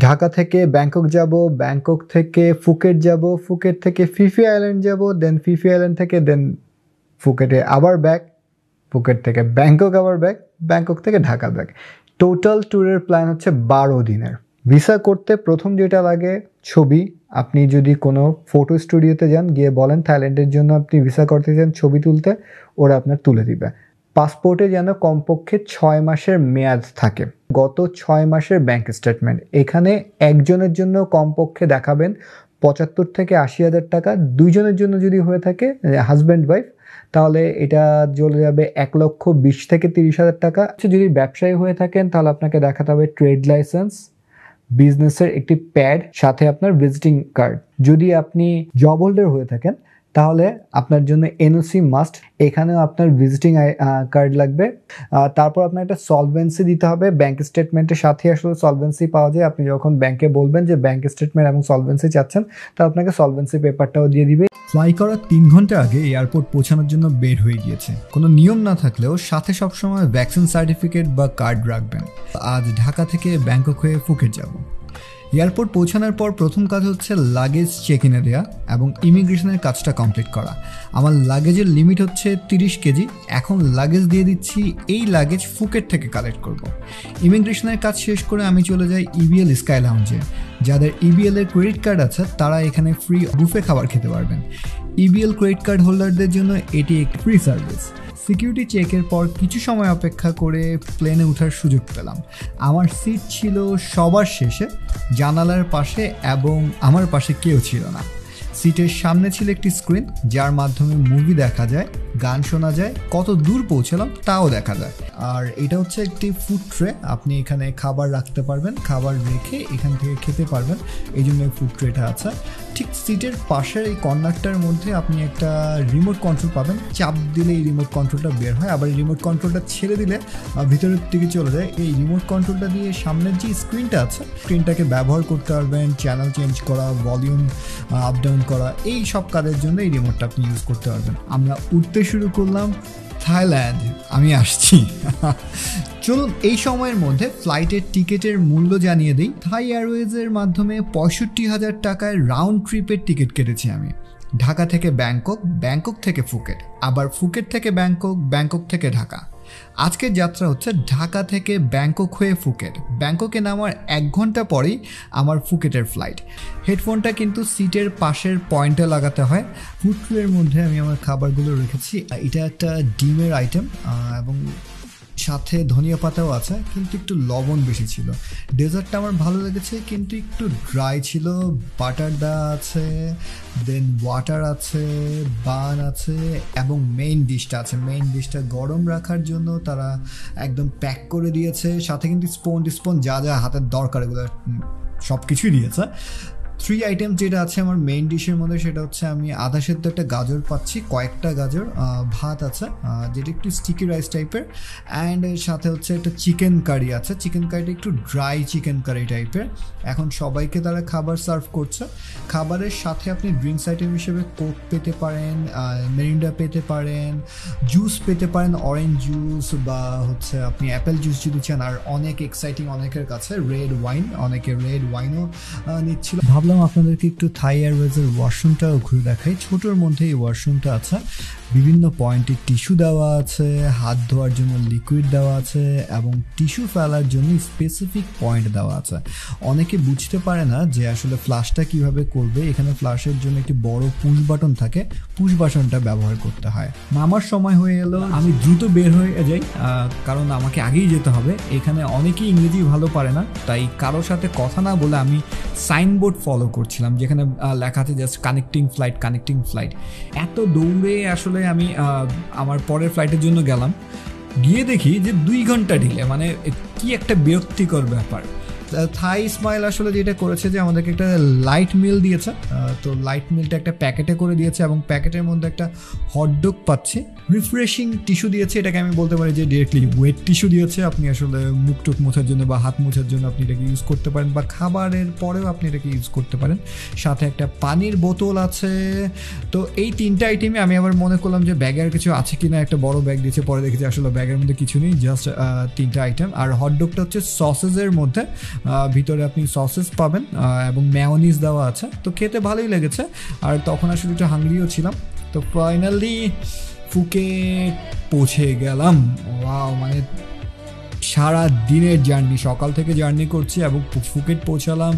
ঢাকা থেকে ব্যাংকক যাব, ব্যাংকক থেকে ফুকেট যাব, ফুকেট থেকে ফিফি আইল্যান্ড যাব, দেন ফিফি আইল্যান্ড থেকে দেন ফুকেটে আবার ব্যাক, ফুকেট থেকে ব্যাংকক আবার ব্যাক, ব্যাংকক থেকে ঢাকা ব্যাক। টোটাল ট্যুরের প্ল্যান হচ্ছে 12 দিনের। ভিসা করতে প্রথম যেটা লাগে ছবি। আপনি যদি কোনো ফটো স্টুডিওতে যান, গিয়ে বলেন থাইল্যান্ডের জন্য আপনি ভিসা করতে চান ছবি তুলতে, ওরা আপনার তুলে দিবে। পাসপোর্টে যেন কমপক্ষে 6 মাসের মেয়াদ থাকে, গত 6 মাসের ব্যাংক স্টেটমেন্ট। এখানে একজনের জন্য কমপক্ষে দেখাবেন 75 থেকে 80,000 টাকা। দুইজনের জন্য যদি হয়ে থাকে হাজব্যান্ড ওয়াইফ, তাহলে এটা চলে যাবে 1,20,000 থেকে 30,000 টাকা। যদি ব্যবসায়ী হয়ে থাকেন তাহলে আপনাকে দেখাতে হবে ট্রেড লাইসেন্স, বিজনেসের একটি প্যাড, সাথে আপনার ভিজিটিং কার্ড। যদি আপনি জব হোল্ডার হয়ে থাকেন তাহলে আপনার জন্য এনওসি মাস্ট, এখানেও আপনার ভিজিটিং কার্ড লাগবে। তারপর আপনার একটা সলভেন্সি দিতে হবে। ব্যাংক স্টেটমেন্টের সাথে আসলে সলভেন্সি পাওয়া যায়। আপনি যখন ব্যাংকে বলবেন যে ব্যাংক স্টেটমেন্ট এবং সলভেন্সি চাচ্ছেন, তা আপনাকে সলভেন্সি পেপারটাও দিয়ে দিবে। ফ্লাই করার 3 ঘন্টা আগে এয়ারপোর্ট পৌঁছানোর জন্য বের হয়ে গিয়েছে। কোনো নিয়ম না থাকলেও সাথে সবসময় ভ্যাকসিন সার্টিফিকেট বা কার্ড রাখবেন। আজ ঢাকা থেকে ব্যাংকক হয়ে ফুকেট যাব। এয়ারপোর্ট পৌঁছানোর পর প্রথম কাজ হচ্ছে লাগেজ চেক ইনে দেওয়া এবং ইমিগ্রেশনের কাজটা কমপ্লিট করা। আমার লাগেজের লিমিট হচ্ছে 30 কেজি। এখন লাগেজ দিয়ে দিচ্ছি, এই লাগেজ ফুকেট থেকে কালেক্ট করব। ইমিগ্রেশনের কাজ শেষ করে আমি চলে যাই ইবিএল স্কাই লাউঞ্জে। যাদের ইবিএল এর ক্রেডিট কার্ড আছে তারা এখানে ফ্রি বুফে খাবার খেতে পারবেন। ইবিএল ক্রেডিট কার্ড হোল্ডারদের জন্য এটি একটি ফ্রি সার্ভিস। সিকিউরিটি চেকের পর কিছু সময় অপেক্ষা করে প্লেনে ওঠার সুযোগ পেলাম। আমার সিট ছিল সবার শেষে, জানালার পাশে, এবং আমার পাশে কেউ ছিল না। সিটের সামনে ছিল একটি স্ক্রিন, যার মাধ্যমে মুভি দেখা যায়, গান শোনা যায়, কত দূর পৌঁছালাম তাও দেখা যায়। আর এটা হচ্ছে একটি ফুড ট্রে, আপনি এখানে খাবার রাখতে পারবেন, খাবার রেখে এখান থেকে খেতে পারবেন, এই জন্য ফুড ট্রেটা আছে। ঠিক সিটের পাশের এই কর্নারটার মধ্যে আপনি একটা রিমোট কন্ট্রোল পাবেন, চাপ দিলে এই রিমোট কন্ট্রোলটা বের হয়, আবার রিমোট কন্ট্রোলটা ছেড়ে দিলে ভিতরের দিকে চলে যায়। এই রিমোট কন্ট্রোলটা দিয়ে সামনের যে স্ক্রিনটা আছে, স্ক্রিনটাকে ব্যবহার করতে পারবেন, চ্যানেল চেঞ্জ করা, ভলিউম আপ ডাউন করা, এই সব কাজের জন্য এই রিমোটটা আপনি ইউজ করতে পারবেন। আমরা উঠতে শুরু করলাম। থাইল্যান্ড, আমি আসছি। চলুন এই সময়ের মধ্যে ফ্লাইটের টিকিটের মূল্য জানিয়ে দিই। থাই এয়ারওয়েজের মাধ্যমে 65,000 টাকায় রাউন্ড ট্রিপের টিকিট কেটেছি আমি। ঢাকা থেকে ব্যাংকক, ব্যাংকক থেকে ফুকেট, আবার ফুকেট থেকে ব্যাংকক, ব্যাংকক থেকে ঢাকা। আজকের যাত্রা হচ্ছে ঢাকা থেকে ব্যাংকক হয়ে ফুকেট। ব্যাংককে নামার 1 ঘন্টা পরেই আমার ফুকেটের ফ্লাইট। হেডফোনটা কিন্তু সিটের পাশের পয়েন্টে লাগাতে হয়। ফুড ট্রের মধ্যে আমি আমার খাবারগুলো রেখেছি। এটা একটা ডিমের আইটেম এবং সাথে ধনিয়া পাতাও আছে, কিন্তু একটু লবণ বেশি ছিল। ডেজার্টটা আমার ভালো লেগেছে, কিন্তু একটু ড্রাই ছিল। বাটার দেওয়া আছে, দেন ওয়াটার আছে, বান আছে, এবং মেইন ডিশটা আছে। মেইন ডিশটা গরম রাখার জন্য তারা একদম প্যাক করে দিয়েছে, সাথে কিন্তু স্পন যা যা হাতের দরকার এগুলো সব কিছুই দিয়েছে। 3 আইটেম যেটা আছে আমার মেইন ডিশের মধ্যে, সেটা হচ্ছে আমি আধা সেদ্ধ একটা গাজর পাচ্ছি, কয়েকটা গাজর, ভাত আছে যেটা একটু স্টিকি রাইস টাইপের, অ্যান্ড এর সাথে হচ্ছে একটা চিকেন কারি আছে। চিকেন কারিটা একটু ড্রাই চিকেন কারি টাইপের। এখন সবাইকে তারা খাবার সার্ভ করছে। খাবারের সাথে আপনি ড্রিঙ্কস আইটেম হিসেবে কোক পেতে পারেন, মেরিন্ডা পেতে পারেন, জুস পেতে পারেন, অরেঞ্জ জুস, বা হচ্ছে আপনি অ্যাপেল জুস যদি চান। আর অনেক এক্সাইটিং অনেকের কাছে রেড ওয়াইন, অনেকে রেড ওয়াইনও নিচ্ছিল। ভাবলাম আপনাদেরকে একটু থাই এয়ারওয়েজের ওয়াশরুমটাও ঘুরে দেখাই। ছোটোর মধ্যে এই ওয়াশরুমটা আছে, বিভিন্ন পয়েন্টে টিস্যু দেওয়া আছে, হাত ধোয়ার জন্য লিকুইড দেওয়া আছে, এবং টিস্যু ফেলার জন্য স্পেসিফিক পয়েন্ট দেওয়া আছে। অনেকে বুঝতে পারে না যে আসলে ফ্লাশটা কিভাবে করবে। এখানে ফ্লাশের জন্য একটি বড় পুশ বাটন থাকে, পুশ বাটনটা ব্যবহার করতে হয়। নামার সময় হয়ে এলো, আমি দ্রুত বের হয়ে যাই, কারণ আমাকে আগেই যেতে হবে। এখানে অনেকেই ইংরেজি ভালো পারে না, তাই কারোর সাথে কথা না বলে আমি সাইনবোর্ড ফলো করছিলাম, যেখানে লেখা আছে জাস্ট কানেক্টিং ফ্লাইট। এত দৌড়ে আসলে আমি আমার পরের ফ্লাইটের জন্য গেলাম, গিয়ে দেখি যে 2 ঘন্টা ডিলে। মানে কি একটা বিরক্তিকর ব্যাপার। থাই স্মাইল আসলে যেটা করেছে যে আমাদেরকে একটা লাইট মিল দিয়েছে। তো লাইট মিলটা একটা প্যাকেটে করে দিয়েছে, এবং প্যাকেটের মধ্যে একটা হটডগ পাচ্ছি। রিফ্রেশিং টিস্যু দিয়েছে, এটাকে আমি বলতে পারি যে ডিরেক্টলি ওয়েট টিস্যু দিয়েছে। আপনি আসলে মুখ টুক মোছার জন্য বা হাত মোছার জন্য আপনি এটাকে ইউজ করতে পারেন, বা খাবারের পরেও আপনি এটাকে ইউজ করতে পারেন। সাথে একটা পানির বোতল আছে। তো এই 3টা আইটেমে আমি আবার মনে করলাম যে ব্যাগের কিছু আছে কিনা, একটা বড় ব্যাগ দিয়েছে, পরে দেখেছি আসলে ব্যাগের মধ্যে কিছু নেই, জাস্ট 3টা আইটেম। আর হটডগটা হচ্ছে সসেজের মধ্যে, ভিতরে আপনি সসেস পাবেন এবং মেয়োনিজ দেওয়া আছে, তো খেতে ভালোই লেগেছে। আর তখন আসলে একটু হাংরিও ছিলাম। তো ফাইনালি ফুকেট পৌঁছে গেলাম। ওয়াও, মানে সারা দিনের জার্নি, সকাল থেকে জার্নি করছি এবং ফুকেট পৌঁছালাম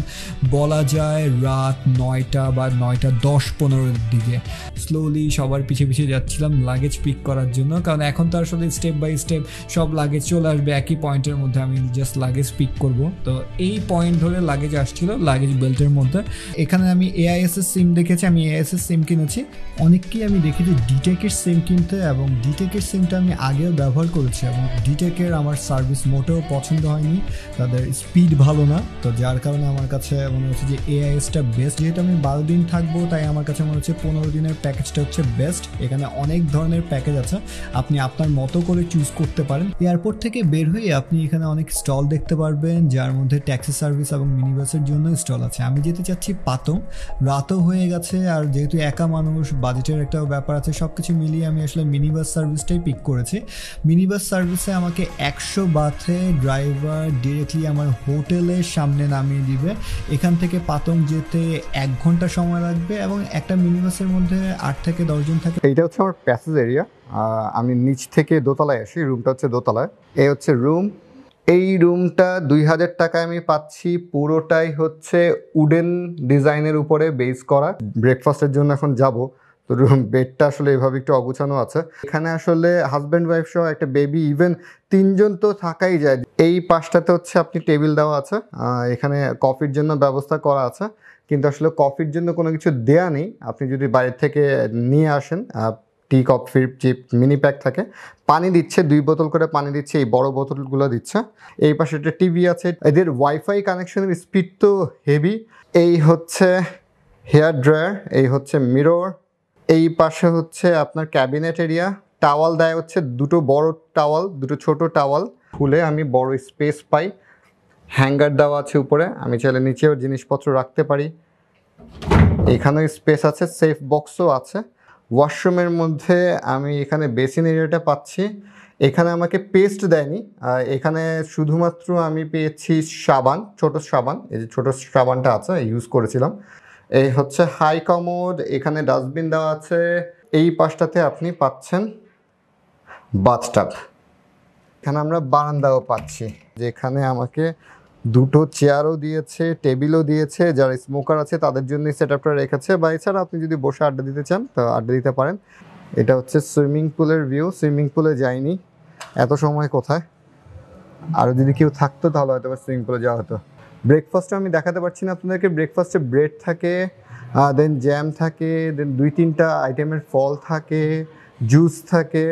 বলা যায় রাত 9টা বা 9:10-15 দিকে। স্লোলি সবার পিছিয়ে পিছিয়ে যাচ্ছিলাম লাগেজ পিক করার জন্য, কারণ এখন তো আসলে স্টেপ বাই স্টেপ সব লাগেজ চলে আসবে একই পয়েন্টের মধ্যে, আমি জাস্ট লাগেজ পিক করব। তো এই পয়েন্ট ধরে লাগেজ আসছিল লাগেজ বেল্টের মধ্যে। এখানে আমি AIS-এর সিম দেখেছি, আমি AIS-এর সিম কিনেছি। অনেককেই আমি দেখেছি ডিটেকের সিম কিনতে, এবং ডিটেকের সিমটা আমি আগেও ব্যবহার করেছি, এবং ডিটেকের আমার সার্ভিস মোটেও পছন্দ হয়নি, তাদের স্পিড ভালো না। তো যার কারণে আমার কাছে মনে হচ্ছে যে AIS-টা বেস্ট। যেহেতু আমি 12 দিন থাকবো, তাই আমার কাছে মনে হচ্ছে 15 দিনের প্যাকেজটা হচ্ছে বেস্ট। এখানে অনেক ধরনের প্যাকেজ আছে, আপনি আপনার মতো করে চুজ করতে পারেন। এয়ারপোর্ট থেকে বের হয়ে আপনি এখানে অনেক স্টল দেখতে পারবেন, যার মধ্যে ট্যাক্সি সার্ভিস এবং মিনিবাসের জন্য স্টল আছে। আমি যেতে চাচ্ছি পাতং, রাতও হয়ে গেছে, আর যেহেতু একা মানুষ, বাজেটের একটা ব্যাপার আছে, সব কিছু মিলিয়ে আমি আসলে মিনিবাস সার্ভিসটাই পিক করেছি। মিনিবাস সার্ভিসে আমাকে 100 বাথে ড্রাইভার ডিরেক্টলি আমার হোটেলের সামনে নামিয়ে দিবে। এখান থেকে পাতং যেতে 1 ঘন্টা সময় লাগবে, এবং একটা মিনিবাসের মধ্যে 8 থেকে 10 জন থাকে। এইটা হচ্ছে আমার প্যাসেজ এরিয়া। আমি নিচ থেকে দোতলায় আসি, রুমটা হচ্ছে দোতলায়। এই হচ্ছে রুম। এই রুমটা 2000 টাকায় আমি পাচ্ছি। পুরোটাই হচ্ছে উডেন ডিজাইনের উপরে বেস করা। ব্রেকফাস্টের জন্য এখন যাব, তো রুম বেডটা আসলে এভাবে একটু অগুছানো আছে। এখানে আসলে হাজব্যান্ড ওয়াইফ সহ একটা বেবি, ইভেন 3 জন তো থাকাই যায়। এই পাশটাতে হচ্ছে আপনি টেবিল দেওয়া আছে, এখানে কফির জন্য ব্যবস্থা করা আছে, কিন্তু আসলে কফির জন্য কোনো কিছু দেয়া নেই। আপনি যদি বাইরে থেকে নিয়ে আসেন, টি কফির যে মিনি প্যাক থাকে, পানি দিচ্ছে 2 বোতল করে পানি দিচ্ছে, এই বড় বোতলগুলো দিচ্ছে। এই পাশে একটা টিভি আছে। এদের ওয়াইফাই কানেকশনের স্পিড তো হেভি। এই হচ্ছে হেয়ার ড্রায়ার, এই হচ্ছে মিরর, এই পাশে হচ্ছে আপনার ক্যাবিনেট এরিয়া। টাওয়াল দেয় হচ্ছে 2টো বড় টাওয়াল, 2টো ছোট টাওয়াল। খুলে আমি বড় স্পেস পাই। হ্যাঙ্গার দেওয়া আছে উপরে, আমি চাইলে নিচেও জিনিসপত্র রাখতে পারি। এখানেও স্পেস আছে, সেফ বক্সও আছে। ওয়াশরুমের মধ্যে আমি এখানে বেসিন এরিয়াটা পাচ্ছি। এখানে আমাকে পেস্ট দেয়নি, এখানে শুধুমাত্র আমি পেয়েছি সাবান, ছোট সাবান। এই যে ছোট সাবানটা আছে, ইউজ করেছিলাম। এই হচ্ছে হাই কমোড, এখানে ডাস্টবিন দেওয়া আছে। এই পাশটাতে আপনি পাচ্ছেন বাথটাব। এখানে আমরা বারান্দাও পাচ্ছি, যেখানে আমাকে 2টো চেয়ারও দিয়েছে, টেবিলও দিয়েছে। যারা স্মোকার আছে তাদের জন্য সেট আপটা রেখেছে, বা এছাড়া আপনি যদি বসে আড্ডা দিতে চান তো আড্ডা দিতে পারেন। এটা হচ্ছে সুইমিং পুলের ভিউ। সুইমিং পুলে যাইনি, এত সময় কোথায়, আর যদি কেউ থাকতো তাহলে হয়তো সুইমিং পুলে যাওয়া হতো। ব্রেকফাস্টে আমি দেখাতে পারছি না আপনাদেরকে। ব্রেকফাস্টে ব্রেড থাকে, দেন জ্যাম থাকে, দেন 2-3টা আইটেমের ফল থাকে, জুস থাকে।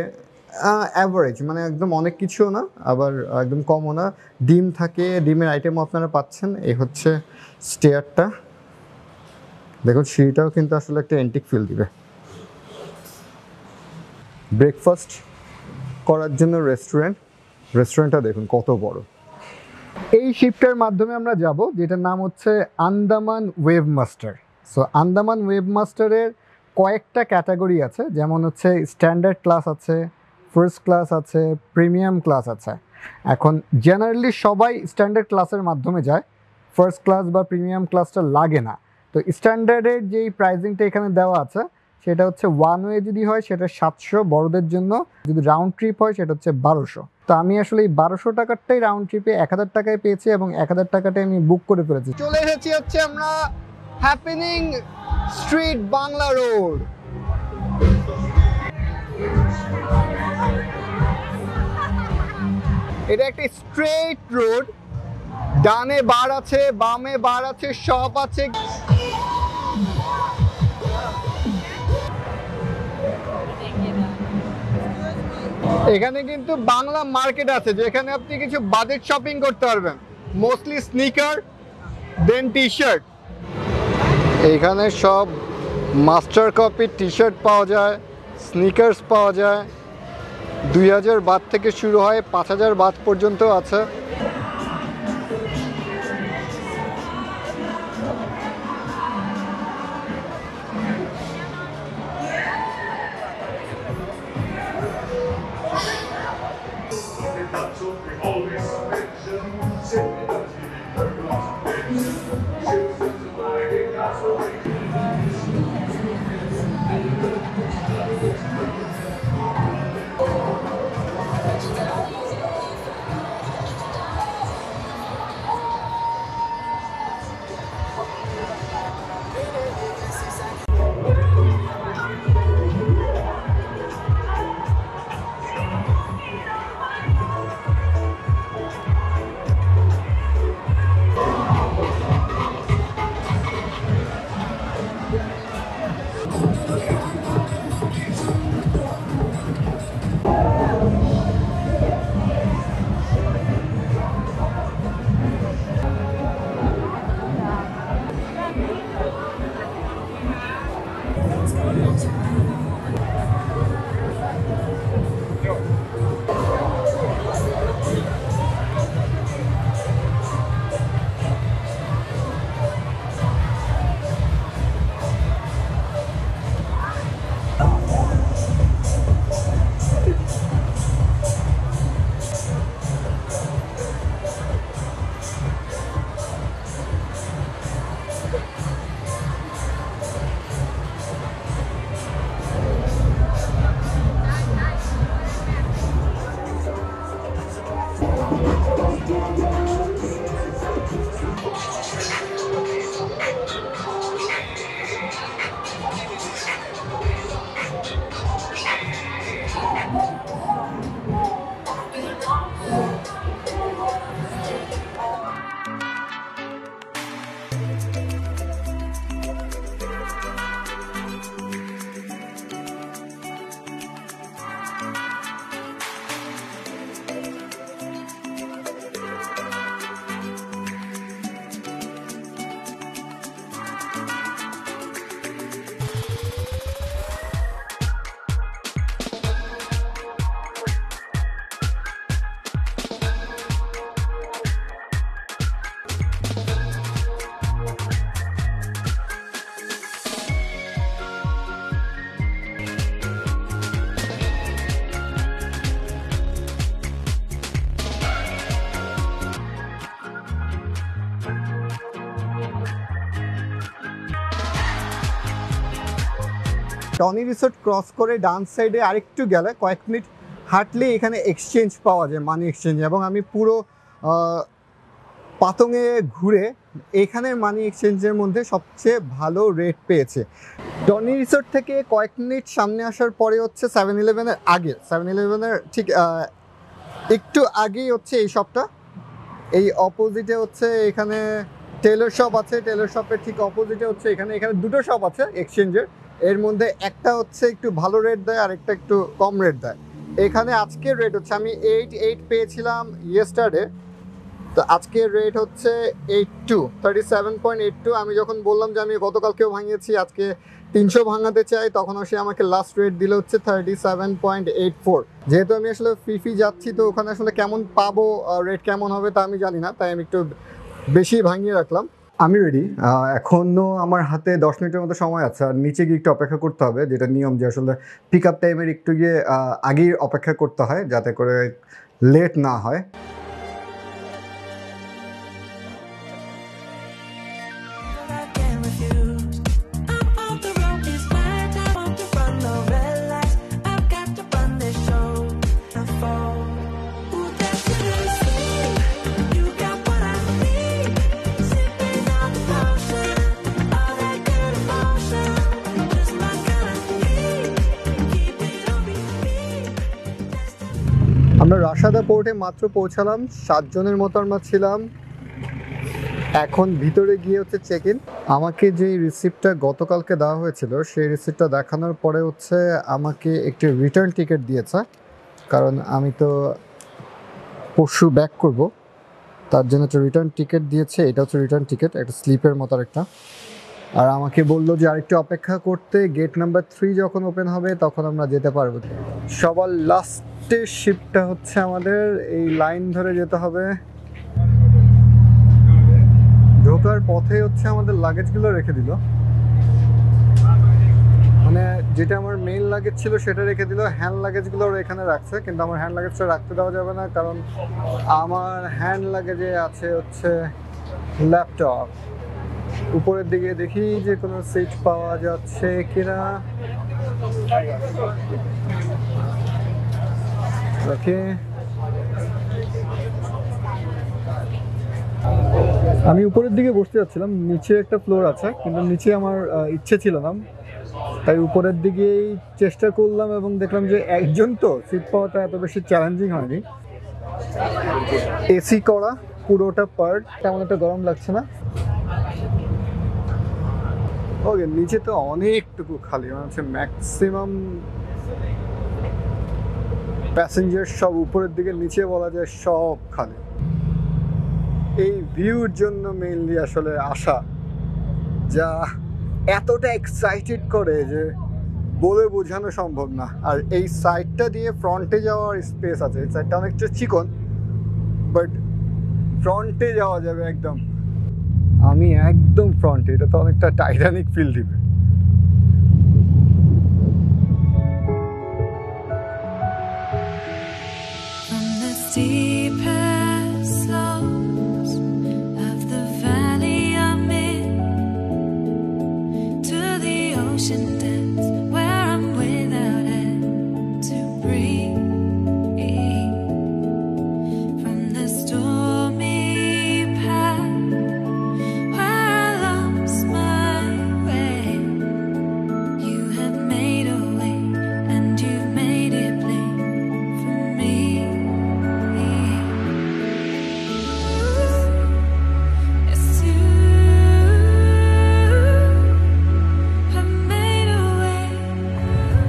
অ্যাভারেজ, মানে একদম অনেক কিছুও না, আবার একদম কমও না। ডিম থাকে, ডিমের আইটেমও আপনারা পাচ্ছেন। এই হচ্ছে স্টেয়ারটা, দেখুন সিঁড়িটাও কিন্তু আসলে একটা অ্যান্টিক ফিল দিবে। ব্রেকফাস্ট করার জন্য রেস্টুরেন্টটা দেখুন কত বড়। এই শিপটার মাধ্যমে আমরা যাব, যেটার নাম হচ্ছে Andaman wave master. So Andaman wave মাস্টারের কয়েকটা ক্যাটাগরি আছে, যেমন হচ্ছে স্ট্যান্ডার্ড ক্লাস আছে, ফার্স্ট ক্লাস আছে, প্রিমিয়াম ক্লাস আছে। এখন জেনারেলি সবাই স্ট্যান্ডার্ড ক্লাসের মাধ্যমে যায়, ফার্স্ট ক্লাস বা প্রিমিয়াম ক্লাসটা লাগে না। তো স্ট্যান্ডার্ডের যেই প্রাইসিংটা এখানে দেওয়া আছে, সেটা হচ্ছে ওয়ান ওয়ে যদি হয় সেটা 700 বড়দের জন্য, যদি রাউন্ড ট্রিপ হয় সেটা হচ্ছে 1200। তো আমি আসলে এই 1200 টাকারটাই রাউন্ড ট্রিপে 1000 টাকায় পেয়েছি, এবং 1000 টাকাটাই আমি বুক করে ফেলেছি। চলে এসেছি হচ্ছে আমরা হ্যাপেনিং স্ট্রিট বাংলা রোড। এটা একটা স্ট্রেট রোড, ডানে বার আছে, বামে বার আছে, শপ আছে। এখানে কিন্তু বাংলা মার্কেট আছে, যেখানে আপনি কিছু বাজেট শপিং করতে পারবেন, মোস্টলি স্নিকার, দেন টি শার্ট। এখানে সব মাস্টার কপির টি শার্ট পাওয়া যায়, স্নিকার্স পাওয়া যায়। 2000 বাত থেকে শুরু হয়, 5000 বাত পর্যন্ত আছে। টনি রিসোর্ট ক্রস করে ডান সাইডে আরেকটু গেলে কয়েক মিনিট হাঁটলে এখানে এক্সচেঞ্জ পাওয়া যায়, মানি এক্সচেঞ্জ। এবং আমি পুরো পাতংয়ে ঘুরে এখানের মানি এক্সচেঞ্জের মধ্যে সবচেয়ে ভালো রেট পেয়েছে। টনি রিসোর্ট থেকে কয়েক মিনিট সামনে আসার পরে হচ্ছে 7-Eleven-এর আগে, 7-Eleven-এর ঠিক একটু আগেই হচ্ছে এই শপটা। এই অপোজিটে হচ্ছে এখানে টেলর শপ আছে, টেলর শপের ঠিক অপোজিটে হচ্ছে এখানে দুটো শপ আছে এক্সচেঞ্জের। এর মধ্যে একটা হচ্ছে একটু ভালো রেট দেয় আর একটা একটু কম রেট দেয়। এখানে আজকের রেট হচ্ছে, আমি 8 পেয়েছিলাম ইয়েস্টারডে, তো আজকের রেট হচ্ছে 37.82। আমি যখন বললাম যে আমি গতকালকেও ভাঙিয়েছি, আজকে 300 ভাঙাতে চাই, তখন সে আমাকে লাস্ট রেট দিল হচ্ছে 37.84। যেহেতু আমি আসলে ফিফি যাচ্ছি, তো ওখানে আসলে কেমন পাবো, রেট কেমন হবে তা আমি জানি না, তাই আমি একটু বেশি ভাঙিয়ে রাখলাম। আমি রেডি, এখনও আমার হাতে 10 মিনিটের মতো সময় আছে। আর নিচে গিয়ে একটু অপেক্ষা করতে হবে, যেটা নিয়ম, যে আসলে পিক আপ টাইমের একটু গিয়ে আগেই অপেক্ষা করতে হয় যাতে করে লেট না হয়। আমরা রাশাদা পোর্টে মাত্র পৌঁছালাম, 7 জনের মতো আমরা ছিলাম। এখন ভিতরে গিয়ে হচ্ছে চেক ইন। আমাকে যে রিসিপ্টটা গতকালকে দেওয়া হয়েছিল, সেই রিসিপ্টটা দেখানোর পরে হচ্ছে আমাকে একটি রিটার্ন টিকিট দিয়েছে, কারণ আমি তো পরশু ব্যাক করব, তার জন্য একটা রিটার্ন টিকিট দিয়েছে। এটা হচ্ছে রিটার্ন টিকিট, একটা স্লিপের মতো একটা। আর আমাকে বললো যে আরেকটু অপেক্ষা করতে, গেট নাম্বার 3 যখন ওপেন হবে তখন আমরা যেতে পারবো। সবার লাস্টের শিপটা হচ্ছে আমাদের, এই লাইন ধরে যেতে হবে। ঢোকার পথে হচ্ছে আমাদের লাগেজগুলো রেখে দিল, মানে যেটা আমার মেইন লাগেজ ছিল সেটা রেখে দিল, হ্যান্ড লাগেজগুলো এখানে রাখছে। কিন্তু আমার হ্যান্ড লাগেজটা রাখতে দেওয়া যাবে না, কারণ আমার হ্যান্ড লাগেজে আছে হচ্ছে ল্যাপটপ, উপরের দিকে দেখি যে কোনো সিট পাওয়া যাচ্ছে কিনা। ওকে, আমি উপরের দিকে বসতে যাচ্ছিলাম, নিচে একটা ফ্লোর আছে কিন্তু নিচে আমার ইচ্ছে ছিল না, তাই উপরের দিকেই চেষ্টা করলাম এবং দেখলাম যে একজন তো সিট পাওয়াটা এত বেশি চ্যালেঞ্জিং হয়নি। এসি করা পুরোটা পার্ট, তেমন একটা গরম লাগছে না। ওকে, নিচে তো অনেকটুকু খালি, মানে হচ্ছে ম্যাক্সিমাম প্যাসেঞ্জার সব উপরের দিকে, নিচে বলা যায় সব খালি। এই ভিউর জন্য মেইনলি আসলে আসা, যা এতটা এক্সাইটেড করে যে বলে বোঝানো সম্ভব না। আর এই সাইডটা দিয়ে ফ্রন্টে যাওয়ার স্পেস আছে, এই সাইডটা অনেকটা চিকন, বাট ফ্রন্টে যাওয়া যাবে একদম। আমি একদম ফ্রন্টে, এটা তো অনেকটা টাইটানিক ফিল দিবে। Deepest slopes of the valley I'm in, to the ocean depths where I'm without end to breathe. From the stormy path where I lost my way, you have made a way and you've made it plain for me.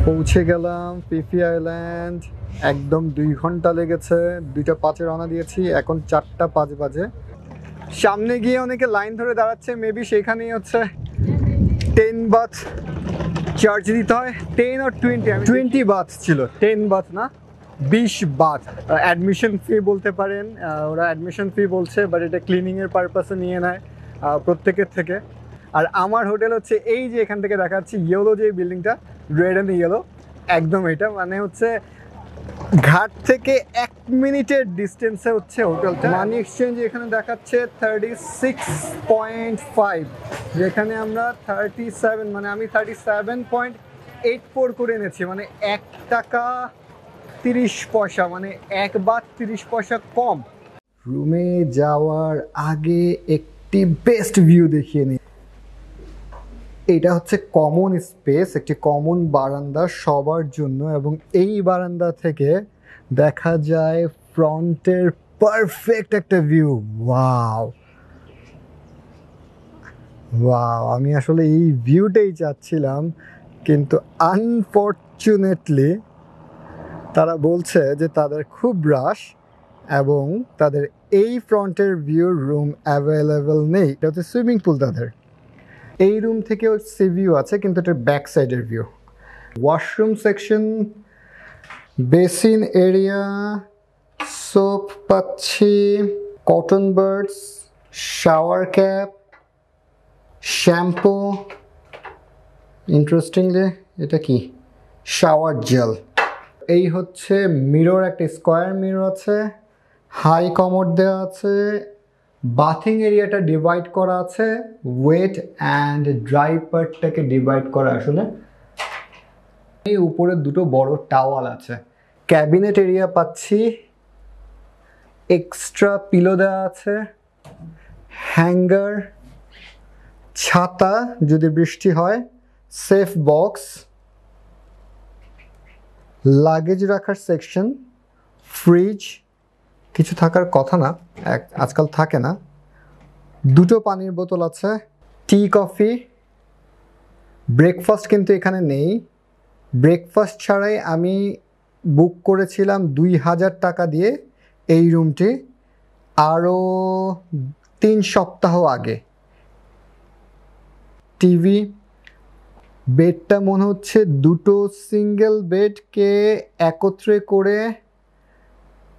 পৌঁছে গেলাম Phi Phi island, একদম 2 ঘন্টা লেগেছে। 2:05 রওনা দিয়েছি, এখন 4:05 বাজে। সামনে গিয়ে অনেকে লাইন ধরে দাঁড়াচ্ছে, মেবি সেখানেই হচ্ছে 10 বাথ চার্জ দিতে হয়। 10 or 20 বাথ ছিল, 10 বাথ না, 20 বাথ। অ্যাডমিশন ফি বলতে পারেন, ওরা অ্যাডমিশন ফি বলছে, বাট এটা ক্লিনিংয়ের পারপাসে নিয়ে নেয় প্রত্যেকের থেকে। আর আমার হোটেল হচ্ছে এই যে এখান থেকে দেখাচ্ছি ইয়েলো যে বিল্ডিংটা, রেড অ্যান্ড ইয়েলো, একদম এটা, মানে হচ্ছে ঘাট থেকে 1 মিনিটের ডিস্টেন্সে হচ্ছে হোটেলটা। মানি এক্সচেঞ্জ এখানে দেখাচ্ছে 36.5, যেখানে আমরা 37, মানে আমি 37.84 করে এনেছি, মানে 1 টাকা 30 পয়সা, মানে 1 বাথ 30 পয়সা কম। রুমে যাওয়ার আগে একটি বেস্ট ভিউ দেখিয়ে নিই। এটা হচ্ছে কমন স্পেস, একটি কমন বারান্দা সবার জন্য, এবং এই বারান্দা থেকে দেখা যায় ফ্রন্টের পারফেক্ট একটা ভিউ। ওয়াও ওয়াও, আমি আসলে এই ভিউটাই চাচ্ছিলাম, কিন্তু আনফর্চুনেটলি তারা বলছে যে তাদের খুব রাশ এবং তাদের এই ফ্রন্টের ভিউর রুম অ্যাভেলেবেল নেই। এটা হচ্ছে সুইমিং পুল তাদের। এই রুম থেকেও সি ভিউ আছে, কিন্তু এটা ব্যাক সাইডের view. Washroom section, basin area, soap পাচ্ছি, cotton buds, shower cap, shampoo, interestingly এটা কি, শাওয়ার জেল। এই হচ্ছে মিরর, একটা স্কোয়ার মিরর আছে, হাই কমোড দেওয়া আছে, বাথিং এরিয়াটা ডিভাইড করা আছে, ওয়েট অ্যান্ড ড্রাই পার্টটাকে ডিভাইড করা আসলে। এই উপরে 2টো বড় টাওয়াল আছে। ক্যাবিনেট এরিয়া পাচ্ছি, এক্সট্রা পিলো দেওয়া আছে, হ্যাঙ্গার, ছাতা যদি বৃষ্টি হয়, সেফ বক্স, লাগেজ রাখার সেকশন, ফ্রিজ, কিছু থাকার কথা না, আজকাল থাকে না, 2টো পানির বোতল আছে, টি কফি। ব্রেকফাস্ট কিন্তু এখানে নেই। ব্রেকফাস্ট ছাড়াই আমি বুক করেছিলাম 2000 টাকা দিয়ে এই রুমটি আরও 3 সপ্তাহ আগে। টিভি, বেডটা মনে হচ্ছে 2টো সিঙ্গেল বেডকে একত্রে করে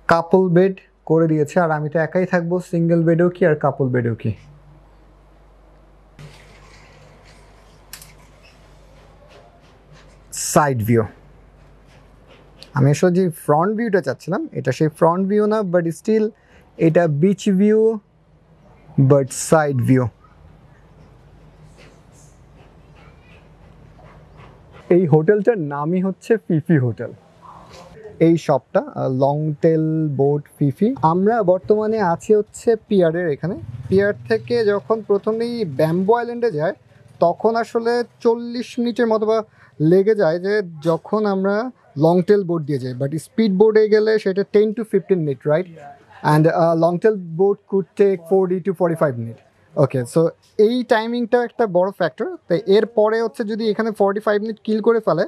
কাপল বেড করে দিয়েছে, আর আমি তো একাই থাকবো, সিঙ্গেল বেডও কি আর কাপল বেডও কি। সাইড ভিউ, আমি আসলে যে ফ্রন্ট ভিউটা চাচ্ছিলাম এটা সেই ফ্রন্ট ভিউ না, বাট স্টিল এটা beach view, but side view. এই হোটেলটার নামই হচ্ছে ফিফি হোটেল। এই শপটা লং টেল বোট ফিফি। আমরা বর্তমানে আছি হচ্ছে পিয়ারের এখানে। পিয়ার থেকে যখন প্রথমেই ব্যাম্বো আইল্যান্ডে যায় তখন আসলে 40 মিনিটের মতো বা লেগে যায় যে যখন আমরা লং টেল বোট দিয়ে যাই, বাট স্পিড বোটে গেলে সেটা 10 to 15 minute, right? And long tail boat could take 40 to 45 minute. Okay, so এই টাইমিংটা একটা বড় ফ্যাক্টর। তো এরপরে হচ্ছে যদি এখানে 45 মিনিট কিল করে ফেলে,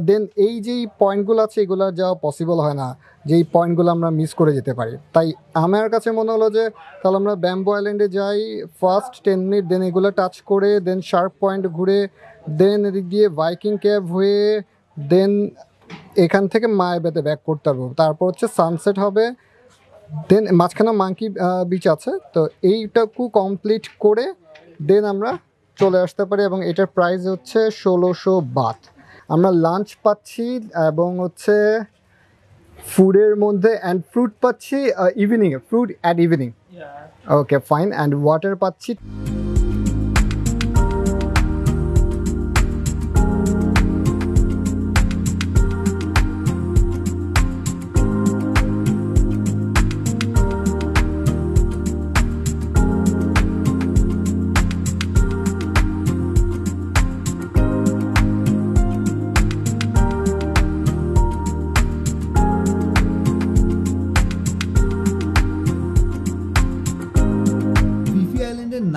দেন এই যেই পয়েন্টগুলো আছে এগুলো যাওয়া পসিবল হয় না, যেই পয়েন্টগুলো আমরা মিস করে যেতে পারি। তাই আমার কাছে মনে হলো যে তাহলে আমরা ব্যাম্বো আইল্যান্ডে যাই, ফার্স্ট 10 মিনিট, দেন এগুলো টাচ করে, দেন শার্প পয়েন্ট ঘুরে, দেন এদিক দিয়ে ভাইকিং ক্যাভ হয়ে, দেন এখান থেকে মায়াবেতে ব্যাক করতে পারবো। তারপর হচ্ছে সানসেট হবে, দেন মাঝখানে মাঙ্কি বিচ আছে। তো এইটাকু কমপ্লিট করে দেন আমরা চলে আসতে পারি, এবং এটার প্রাইস হচ্ছে 1600 বাত। আমরা লাঞ্চ পাচ্ছি এবং হচ্ছে ফুডের মধ্যে, অ্যান্ড ফ্রুট পাচ্ছি ইভিনিংয়ে, fruit at evening. Okay fine, and water পাচ্ছি।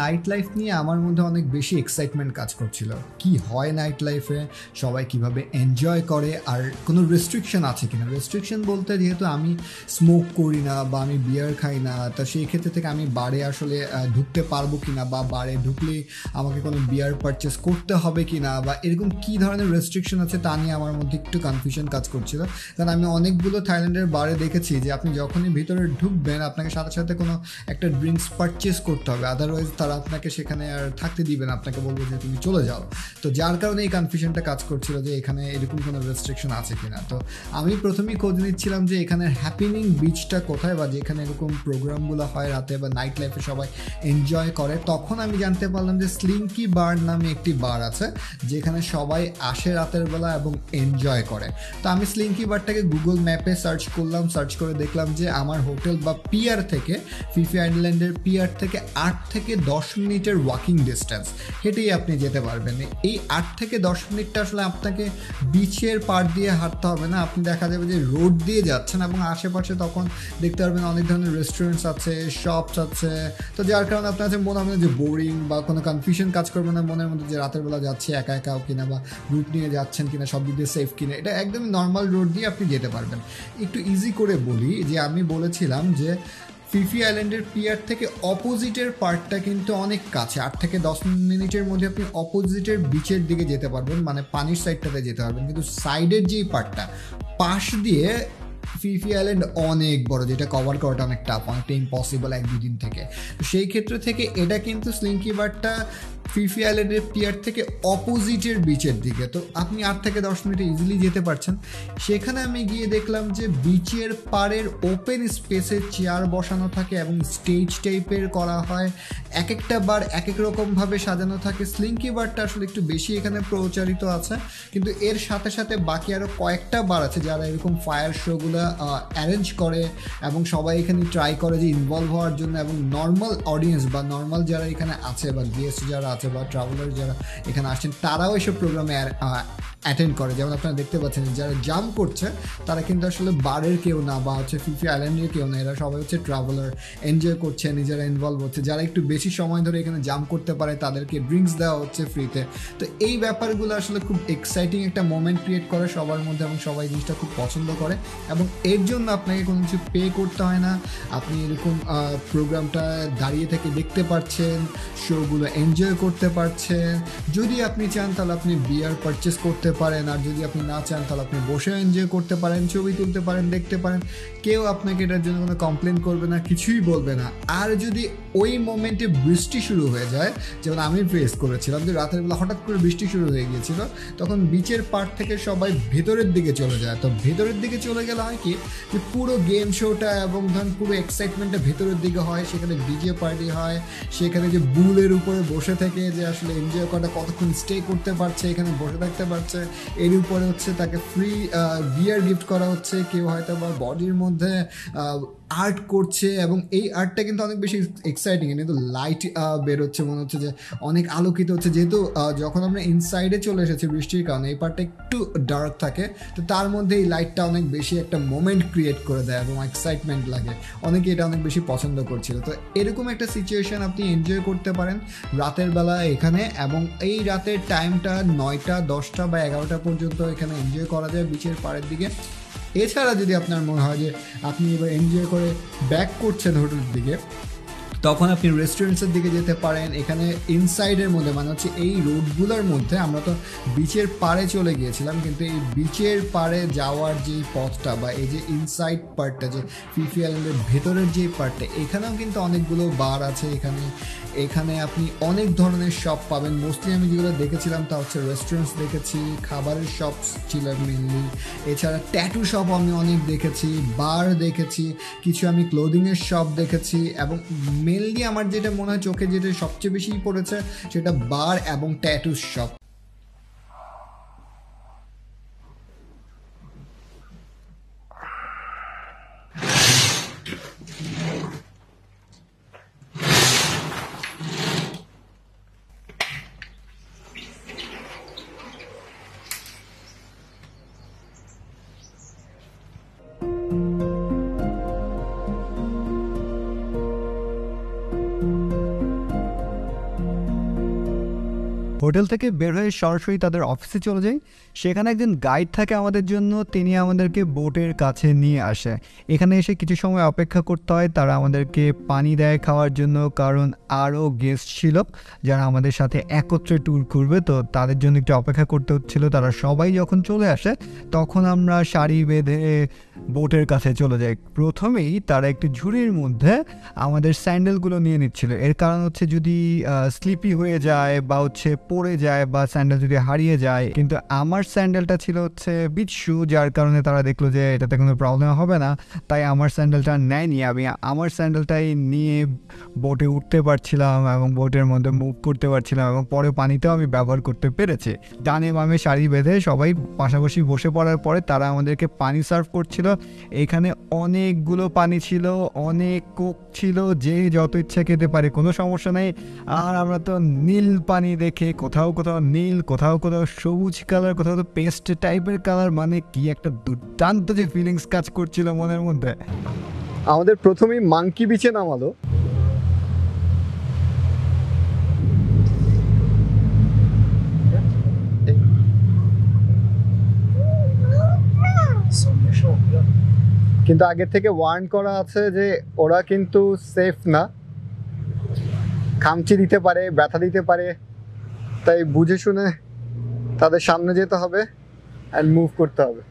নাইট লাইফ নিয়ে আমার মধ্যে অনেক বেশি এক্সাইটমেন্ট কাজ করছিল। কি হয় নাইট লাইফে, সবাই কিভাবে এনজয় করে, আর কোনো রেস্ট্রিকশন আছে কিনা। রেস্ট্রিকশন বলতে যেহেতু আমি স্মোক করি না বা আমি বিয়ার খাই না, তা সেই ক্ষেত্রে থেকে আমি বারে আসলে ঢুকতে পারবো কিনা, বা বারে ঢুকলে আমাকে কোনো বিয়ার পারচেস করতে হবে কিনা, বা এরকম কী ধরনের রেস্ট্রিকশন আছে তা নিয়ে আমার মধ্যে একটু কনফিউশন কাজ করছিল। কারণ আমি অনেকগুলো থাইল্যান্ডের বারে দেখেছি যে আপনি যখনই ভিতরে ঢুকবেন আপনাকে সাথে সাথে কোনো একটা ড্রিঙ্কস পারচেস করতে হবে, আদারওয়াইজ তারা আপনাকে সেখানে আর থাকতে দিবে না, আপনাকে বলবো যে তুমি চলে যাও। তো যার কারণে এই কনফিউশনটা কাজ করছিল যে এখানে এরকম কোনো রেস্ট্রিকশন আছে কিনা। তো আমি প্রথমেই খোঁজ নিচ্ছিলাম যে এখানে হ্যাপিনিং বিচটা কোথায়, বা যেখানে এরকম প্রোগ্রামগুলো হয় রাতে বা নাইট লাইফে সবাই এনজয় করে। তখন আমি জানতে পারলাম যে স্লিঙ্কি বার নামে একটি বার আছে যেখানে সবাই আসে রাতের বেলা এবং এনজয় করে। তো আমি স্লিঙ্কি বারটাকে গুগল ম্যাপে সার্চ করলাম, সার্চ করে দেখলাম যে আমার হোটেল বা পিয়ার থেকে, ফিফি আইল্যান্ডের পিয়ার থেকে 8 থেকে 10 মিনিটের ওয়াকিং ডিস্টেন্স, হেঁটেই আপনি যেতে পারবেন। এই 8 থেকে 10 মিনিটটা আসলে আপনাকে বিচের পাড় দিয়ে হাঁটতে হবে না, আপনি দেখা যাবে যে রোড দিয়ে যাচ্ছেন, এবং আশেপাশে তখন দেখতে পারবেন অনেক ধরনের রেস্টুরেন্টস আছে, শপস আছে। তো যার কারণে আপনার কাছে মনে হবে না যে বোরিং বা কোনো কনফিউশন কাজ করবে না মনের মধ্যে যে রাতের বেলা যাচ্ছে একা একাও কিনা, বা গ্রুপ নিয়ে যাচ্ছেন কিনা, সব দিক দিয়ে সেফ কিনা। এটা একদমই নর্মাল রোড দিয়ে আপনি যেতে পারবেন। একটু ইজি করে বলি যে আমি বলেছিলাম যে ফিফি আইল্যান্ডের পিয়ার থেকে অপোজিটের পার্টটা কিন্তু অনেক কাছে, 8 থেকে 10 মিনিটের মধ্যে আপনি অপোজিটের বিচের দিকে যেতে পারবেন, মানে পানির সাইডটাতে যেতে পারবেন। কিন্তু সাইডের যেই পার্টটা, পাশ দিয়ে ফিফি আইল্যান্ড অনেক বড়, যেটা কভার করাটা অনেক টাফ, অনেকটা ইম্পসিবল 1-2 দিন থেকে। তো সেই ক্ষেত্র থেকে এটা কিন্তু স্লিঙ্কি বারটা ফিফি আইল্যান্ডের পিয়ার থেকে অপোজিটের বিচের দিকে। তো আপনি 8 থেকে 10 মিনিটে ইজিলি যেতে পারছেন। সেখানে আমি গিয়ে দেখলাম যে বিচের পাড়ের ওপেন স্পেসে চেয়ার বসানো থাকে এবং স্টেজ টাইপের করা হয়, এক একটা বার এক এক রকমভাবে সাজানো থাকে। স্লিঙ্কি বারটা আসলে একটু বেশি এখানে প্রচারিত আছে, কিন্তু এর সাথে সাথে বাকি আরও কয়েকটা বার আছে যারা এরকম ফায়ার শোগুলো অ্যারেঞ্জ করে এবং সবাই এখানে ট্রাই করে যে ইনভলভ হওয়ার জন্য। এবং নর্মাল অডিয়েন্স বা নর্মাল যারা এখানে আছে বা গেস্ট যারা আছে বা ট্রাভেলার যারা এখানে আসছেন তারাও এসব প্রোগ্রামে অ্যাটেন্ড করে। যেমন আপনারা দেখতে পাচ্ছেন যারা জাম্প করছে তারা কিন্তু আসলে বারের কেউ না বা হচ্ছে ফিফি আইল্যান্ডের কেউ না, এরা সবাই হচ্ছে ট্রাভেলার, এনজয় করছে, নিজেরা ইনভলভ হচ্ছে। যারা একটু বেশি সময় ধরে এখানে জাম্প করতে পারে তাদেরকে ড্রিঙ্কস দেওয়া হচ্ছে ফ্রিতে। তো এই ব্যাপারগুলো আসলে খুব এক্সাইটিং একটা মোমেন্ট ক্রিয়েট করে সবার মধ্যে, এবং সবাই জিনিসটা খুব পছন্দ করে। এবং এর জন্য আপনাকে কোনো কিছু পে করতে হয় না, আপনি এরকম প্রোগ্রামটা দাঁড়িয়ে থেকে দেখতে পাচ্ছেন, শোগুলো এনজয় করতে পারছেন। যদি আপনি চান তাহলে আপনি বিয়ার পারচেস করতে পারেন, আর যদি আপনি না চান তাহলে আপনি বসে এনজয় করতে পারেন, ছবি তুলতে পারেন, দেখতে পারেন। কেউ আপনাকে এটার জন্য কোনো কমপ্লেন করবে না, কিছুই বলবে না। আর যদি ওই মোমেন্টে বৃষ্টি শুরু হয়ে যায়, যেমন আমি ফেস করেছিলাম যে রাতের বেলা হঠাৎ করে বৃষ্টি শুরু হয়ে গিয়েছিল, তখন বিচের পাড় থেকে সবাই ভেতরের দিকে চলে যায়। তো ভেতরের দিকে চলে গেলে হয় কি যে পুরো গেম শোটা এবং ধরুন পুরো এক্সাইটমেন্টটা ভেতরের দিকে হয়। সেখানে ডিজে পার্টি হয়, সেখানে যে বুলের উপরে বসে থেকে থেকে যে আসলে এনজয় করাটা কতক্ষণ স্টে করতে পারছে, এখানে বসে থাকতে পারছে। এর উপরে হচ্ছে তাকে ফ্রি বিয়ার গিফট করা হচ্ছে, কেউ হয়তো বা বডির মধ্যে আর্ট করছে, এবং এই আর্টটা কিন্তু অনেক বেশি এক্সাইটিং। কিন্তু লাইট বেরোচ্ছে, মনে হচ্ছে যে অনেক আলোকিত হচ্ছে, যেহেতু যখন আমরা ইনসাইডে চলে এসেছি বৃষ্টির কারণে এই পার্টটা একটু ডার্ক থাকে, তো তার মধ্যে এই লাইটটা অনেক বেশি একটা মোমেন্ট ক্রিয়েট করে দেয় এবং এক্সাইটমেন্ট লাগে। অনেকে এটা অনেক বেশি পছন্দ করছিল। তো এরকম একটা সিচুয়েশন আপনি এনজয় করতে পারেন রাতের বেলা এখানে, এবং এই রাতের টাইমটা 9টা 10টা বা 11টা পর্যন্ত এখানে এনজয় করা যায় বিচের পাড়ের দিকে। এছাড়া যদি আপনার মনে হয় যে আপনি এবার এনজয় করে ব্যাক করছেন হোটেলের দিকে, তখন আপনি রেস্টুরেন্টসের দিকে যেতে পারেন। এখানে ইনসাইডের মধ্যে মানে হচ্ছে এই রোডগুলোর মধ্যে, আমরা তো বিচের পাড়ে চলে গিয়েছিলাম, কিন্তু এই বিচের পাড়ে যাওয়ার যেই পথটা বা এই যে ইনসাইড পার্টটা, যে ফিফি আইল্যান্ডের ভেতরের যে পার্টটা, এখানেও কিন্তু অনেকগুলো বার আছে। এখানে আপনি অনেক ধরনের শপ পাবেন। মোস্টলি আমি যেগুলো দেখেছিলাম তা হচ্ছে রেস্টুরেন্টস দেখেছি, খাবারের শপ ছিল মেনলি, এছাড়া ট্যাটু শপ আমি অনেক দেখেছি, বার দেখেছি, কিছু আমি ক্লোদিংয়ের শপ দেখেছি, এবং মেনলি আমার যেটা মনে হয় চোখে যেটা সবচেয়ে বেশি পড়েছে সেটা বার এবং ট্যাটু শপ। হোটেল থেকে বের হয়ে সরাসরি তাদের অফিসে চলে যাই। সেখানে একজন গাইড থাকে আমাদের জন্য, তিনি আমাদেরকে বোটের কাছে নিয়ে আসে। এখানে এসে কিছু সময় অপেক্ষা করতে হয়, তারা আমাদেরকে পানি দেয় খাওয়ার জন্য, কারণ আরও গেস্ট ছিল যারা আমাদের সাথে একত্রে ট্যুর করবে, তো তাদের জন্য একটু অপেক্ষা করতে হচ্ছিল। তারা সবাই যখন চলে আসে তখন আমরা সারি বেঁধে বোটের কাছে চলে যাই। প্রথমেই তারা একটি ঝুড়ির মধ্যে আমাদের স্যান্ডেলগুলো নিয়ে নিচ্ছিল। এর কারণ হচ্ছে যদি স্লিপি হয়ে যায় বা হচ্ছে পড়ে যায় বা স্যান্ডেল যদি হারিয়ে যায়। কিন্তু আমার স্যান্ডেলটা ছিল হচ্ছে বিচ শু, যার কারণে তারা দেখলো যে এটাতে কোনো প্রবলেম হবে না, তাই আমার স্যান্ডেলটা নেয়নি। আমি আমার স্যান্ডেলটাই নিয়ে বোটে উঠতে পারছিলাম এবং বোটের মধ্যে মুভ করতে পারছিলাম, এবং পরে পানিতেও আমি ব্যবহার করতে পেরেছি। ডানে বামে সারি বেঁধে সবাই পাশাপাশি বসে পড়ার পরে তারা আমাদেরকে পানি সার্ভ করছিল। এখানে অনেকগুলো পানি ছিল, অনেক কোক ছিল, যে যত ইচ্ছা খেতে পারে, কোনো সমস্যা নেই। আর আমরা তো নীল পানি দেখে কোথাও কোথাও নীল, কোথাও কোথাও সবুজ কালার, কোথাও তো পেস্ট টাইপের কালার, মানে কি একটা দুর্দান্ত যে ফিলিংস কাজ করছিল মনের মধ্যে। আমাদের প্রথমেই মাঙ্কি বিচে নামালো। কিন্তু আগে থেকে ওয়ার্ন করা আছে যে ওরা কিন্তু সেফ না, খামচি দিতে পারে, ব্যথা দিতে পারে, তাই বুঝে শুনে তাদের সামনে যেতে হবে অ্যান্ড মুভ করতে হবে।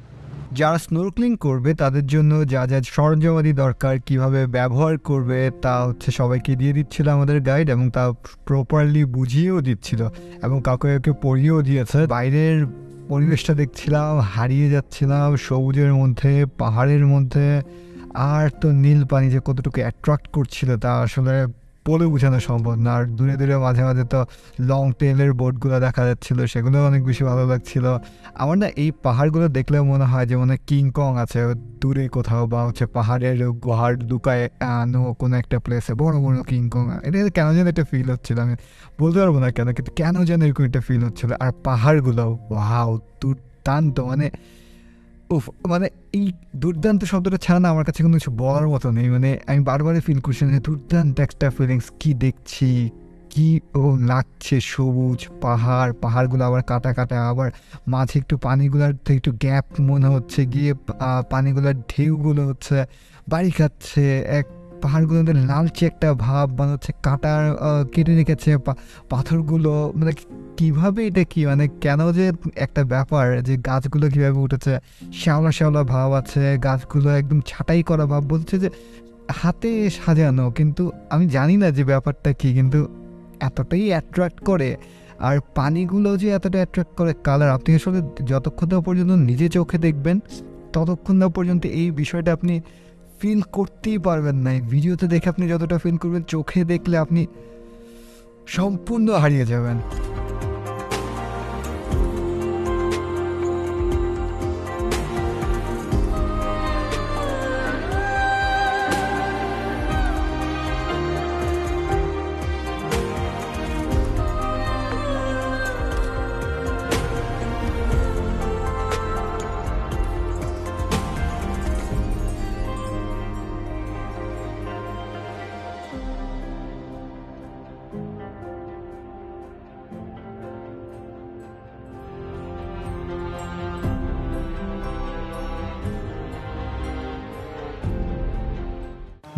যারা স্নোরক্লিং করবে তাদের জন্য যা যা সরঞ্জামাদি দরকার, কিভাবে ব্যবহার করবে, তা হচ্ছে সবাইকে দিয়ে দিচ্ছিল আমাদের গাইড, এবং তা প্রপারলি বুঝিয়েও দিচ্ছিল এবং কাউকে পড়িয়েও দিয়েছে। বাইরের পরিবেশটা দেখছিলাম, হারিয়ে যাচ্ছিলাম সবুজের মধ্যে, পাহাড়ের মধ্যে। আর তো নীল পানি যে কতটুকু অ্যাট্রাক্ট করছিল তা আসলে বলে বোঝানো সম্ভব না। আর দূরে দূরে মাঝে মাঝে তো লং টেলের বোটগুলো দেখা যাচ্ছিলো, সেগুলো অনেক বেশি ভালো লাগছিল আমার। না এই পাহাড়গুলো দেখলে মনে হয় যে মনে কিংকং আছে দূরে কোথাও, বা হচ্ছে পাহাড়ের গুহার লুকায় কোনো একটা প্লেসে বড় বড় কিংকং। এটা কেন যেন একটা ফিল হচ্ছিল, আমি বলতে পারবো না কেন, কিন্তু কেন যেন এরকম একটা ফিল হচ্ছিলো। আর পাহাড়গুলো ওয়াও দুর্দান্ত, মানে এই দুর্দান্ত শব্দটা ছাড়া না আমার কাছে কোনো কিছু বলার মতো নেই। মানে আমি বারবারই ফিল করছি যে দুর্দান্ত একটা ফিলিংস, কি দেখছি, কি ও লাগছে, সবুজ পাহাড়গুলো আবার কাটা কাটা, আবার মাঝে একটু পানিগুলোর একটু গ্যাপ মনে হচ্ছে, গিয়ে পানিগুলোর ঢেউগুলো হচ্ছে বাড়ি খাচ্ছে, এক পাহাড়গুলোতে লালচে একটা ভাব, মানে হচ্ছে কাটার কেটে রেখেছে পাথরগুলো। মানে কীভাবে এটা কি, মানে কেন যে একটা ব্যাপার যে গাছগুলো কীভাবে উঠেছে, শ্যাওলা শ্যাওলা ভাব আছে, গাছগুলো একদম ছাঁটাই করা ভাব, বলছে যে হাতে সাজানো, কিন্তু আমি জানি না যে ব্যাপারটা কি, কিন্তু এতটাই অ্যাট্রাক্ট করে। আর পানিগুলো যে এতটা অ্যাট্রাক্ট করে কালার, আপনি আসলে যতক্ষণ না পর্যন্ত নিজে চোখে দেখবেন ততক্ষণ না পর্যন্ত এই বিষয়টা আপনি ফিল করতেই পারবেন না। ভিডিওতে দেখে আপনি যতটা ফিল করবেন, চোখে দেখলে আপনি সম্পূর্ণ হারিয়ে যাবেন।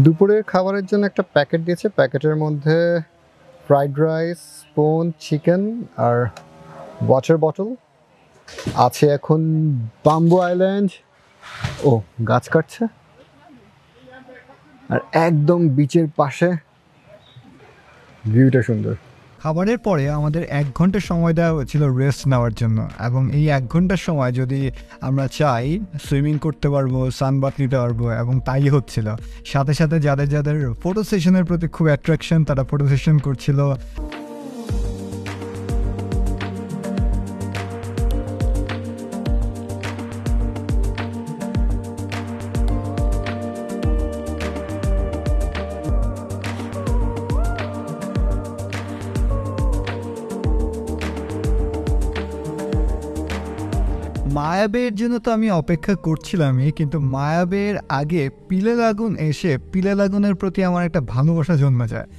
দুপুরের খাবারের জন্য একটা প্যাকেট দিয়েছে, প্যাকেটের মধ্যে ফ্রাইড রাইস, স্পুন, চিকেন আর ওয়াটার বটল আছে। এখন বাম্বু আইল্যান্ড, ও গাছ কাটছে, আর একদম বিচের পাশে, ভিউটা সুন্দর। খাবারের পরে আমাদের 1 ঘন্টা সময় দেওয়া হয়েছিল রেস্ট নেওয়ার জন্য, এবং এই 1 ঘন্টার সময় যদি আমরা চাই সুইমিং করতে পারবো, সানবাথ নিতে পারবো, এবং তাই হচ্ছিল। সাথে সাথে যাদের যাদের ফটো সেশনের প্রতি খুব অ্যাট্রাকশন, তারা ফটো সেশন করছিল। মায়াবের জন্য তো আমি অপেক্ষা করছিলামই, কিন্তু মায়াবের আগে পিলে লাগুন এসে পিলে লাগুনের প্রতি আমার একটা ভালোবাসা জন্মে যায়।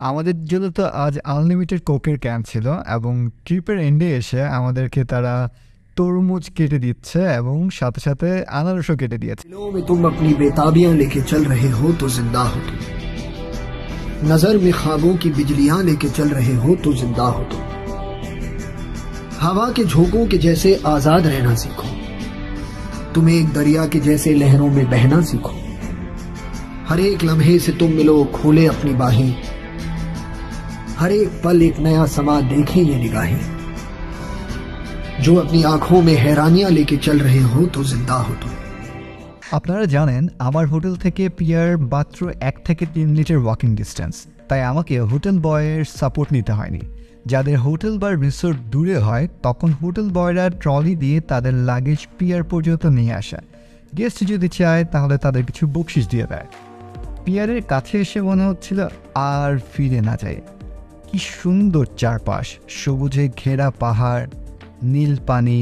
আমাদের জন্য তো আজ আনলিমিটেড কোকের ক্যান ছিল, এবং ট্রিপের এন্ডে এসে আমাদেরকে তারা তরমুজ কেটে দিচ্ছে এবং সাথে সাথে আনারসও কেটে দিয়েছে। दिलों में तुम अपनी बेताबियां लेके चल रहे हो तो जिंदा हो तुम, नजर में ख्वाबों की बिजलियां लेके चल रहे हो तो जिंदा हो तुम। हवा के झोंकों के जैसे आजाद रहना सीखो, तुम एक दरिया के जैसे लहरों में बहना सीखो। हर एक लम्हे से तुम मिलो, खोले अपनी बाहें, हर एक पल एक नया समा देखे ये निगाहें। जो अपनी आंखों में हैरानियां लेके चल रहे हो तो जिंदा हो तुम। আপনারা জানেন আমার হোটেল থেকে পিয়ার মাত্র 1 থেকে 3 মিনিটের ওয়াকিং ডিস্টেন্স, তাই আমাকে হোটেল বয়ের সাপোর্ট নিতে হয়নি। যাদের হোটেল বা রিসোর্ট দূরে হয় তখন হোটেল বয়রা ট্রলি দিয়ে তাদের লাগেজ পিয়ার পর্যন্ত নিয়ে আসে। গেস্ট যদি চায় তাহলে তাদের কিছু বকশিস দিয়ে দেয়। পিয়ারের কাছে এসে মনে হচ্ছিল আর ফিরে না যায়। কি সুন্দর চারপাশ, সবুজে ঘেরা পাহাড়, নীল পানি,